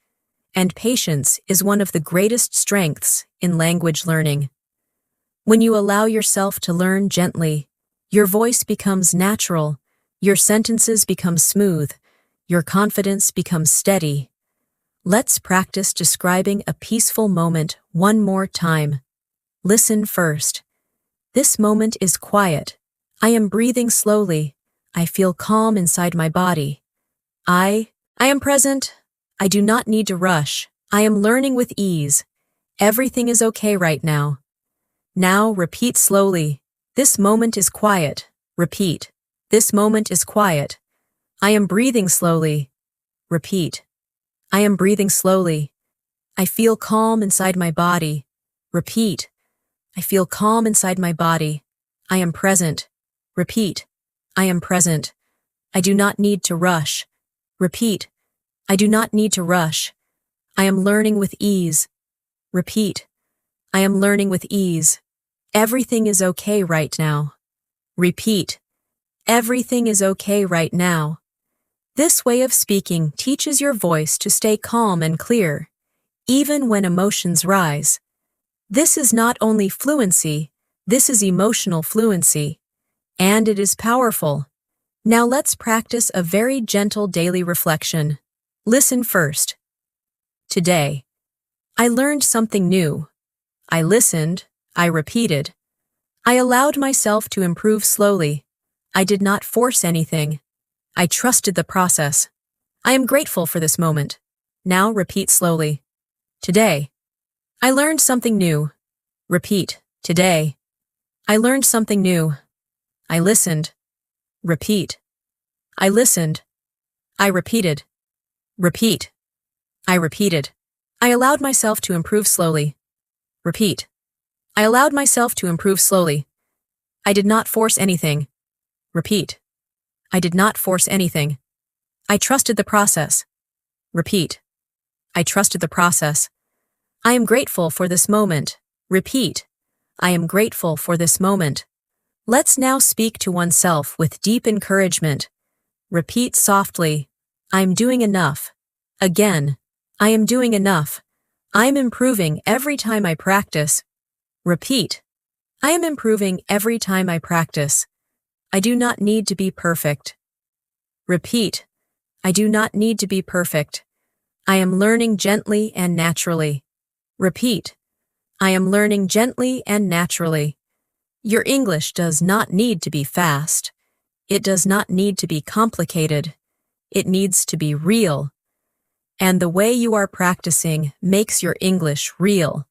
and patience is one of the greatest strengths in language learning. When you allow yourself to learn gently, your voice becomes natural, your sentences become smooth, your confidence becomes steady. Let's practice describing a peaceful moment one more time. Listen first. This moment is quiet. I am breathing slowly. I feel calm inside my body. I am present. I do not need to rush. I am learning with ease. Everything is okay right now. Now repeat slowly. This moment is quiet. Repeat. This moment is quiet. I am breathing slowly. Repeat. I am breathing slowly. I feel calm inside my body. Repeat. I feel calm inside my body. I am present. Repeat. I am present. I do not need to rush. Repeat. I do not need to rush. I am learning with ease. Repeat. I am learning with ease. Everything is okay right now. Repeat. Everything is okay right now. This way of speaking teaches your voice to stay calm and clear, even when emotions rise. This is not only fluency, this is emotional fluency, and it is powerful. Now let's practice a very gentle daily reflection. Listen first. Today, I learned something new. I listened, I repeated. I allowed myself to improve slowly. I did not force anything. I trusted the process. I am grateful for this moment. Now repeat slowly. Today, I learned something new. Repeat. Today, I learned something new. I listened. Repeat. I listened. I repeated. Repeat. I repeated. I allowed myself to improve slowly. Repeat. I allowed myself to improve slowly. I did not force anything. Repeat. I did not force anything. I trusted the process. Repeat. I trusted the process. I am grateful for this moment. Repeat. I am grateful for this moment. Let's now speak to oneself with deep encouragement. Repeat softly. I'm doing enough. Again. I am doing enough. I'm improving every time I practice. Repeat. I am improving every time I practice. I do not need to be perfect. Repeat. I do not need to be perfect. I am learning gently and naturally. Repeat. I am learning gently and naturally. Your English does not need to be fast. It does not need to be complicated. It needs to be real. And the way you are practicing makes your English real,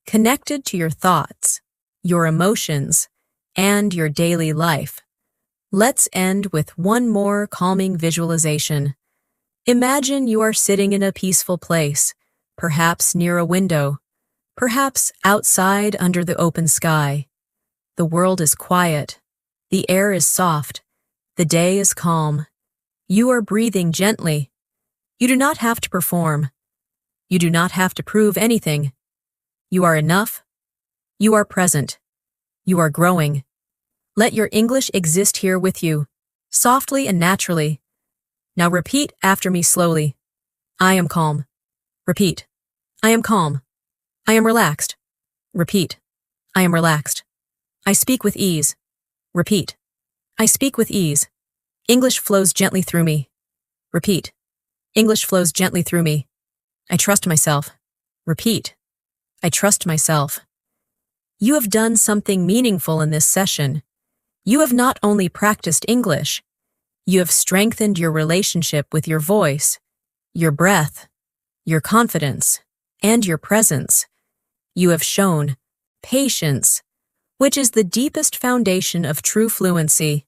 connected to your thoughts, your emotions, and your daily life. Let's end with one more calming visualization. Imagine you are sitting in a peaceful place, perhaps near a window, perhaps outside under the open sky. The world is quiet. The air is soft. The day is calm. You are breathing gently. You do not have to perform. You do not have to prove anything. You are enough. You are present. You are growing. Let your English exist here with you, softly and naturally. Now repeat after me slowly. I am calm. Repeat. I am calm. I am relaxed. Repeat. I am relaxed. I speak with ease. Repeat. I speak with ease. English flows gently through me. Repeat. English flows gently through me. I trust myself. Repeat. I trust myself. You have done something meaningful in this session. You have not only practiced English, you have strengthened your relationship with your voice, your breath, your confidence, and your presence. You have shown patience, which is the deepest foundation of true fluency.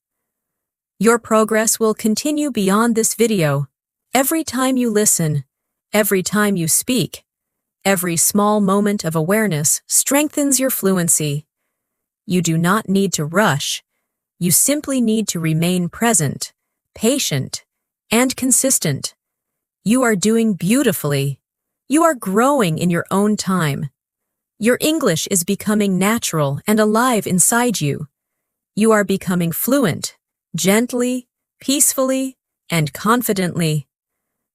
Your progress will continue beyond this video. Every time you listen, every time you speak, every small moment of awareness strengthens your fluency. You do not need to rush. You simply need to remain present, patient, and consistent. You are doing beautifully. You are growing in your own time. Your English is becoming natural and alive inside you. You are becoming fluent, gently, peacefully, and confidently.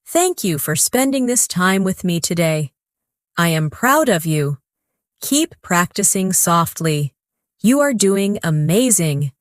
Thank you for spending this time with me today. I am proud of you. Keep practicing softly. You are doing amazing.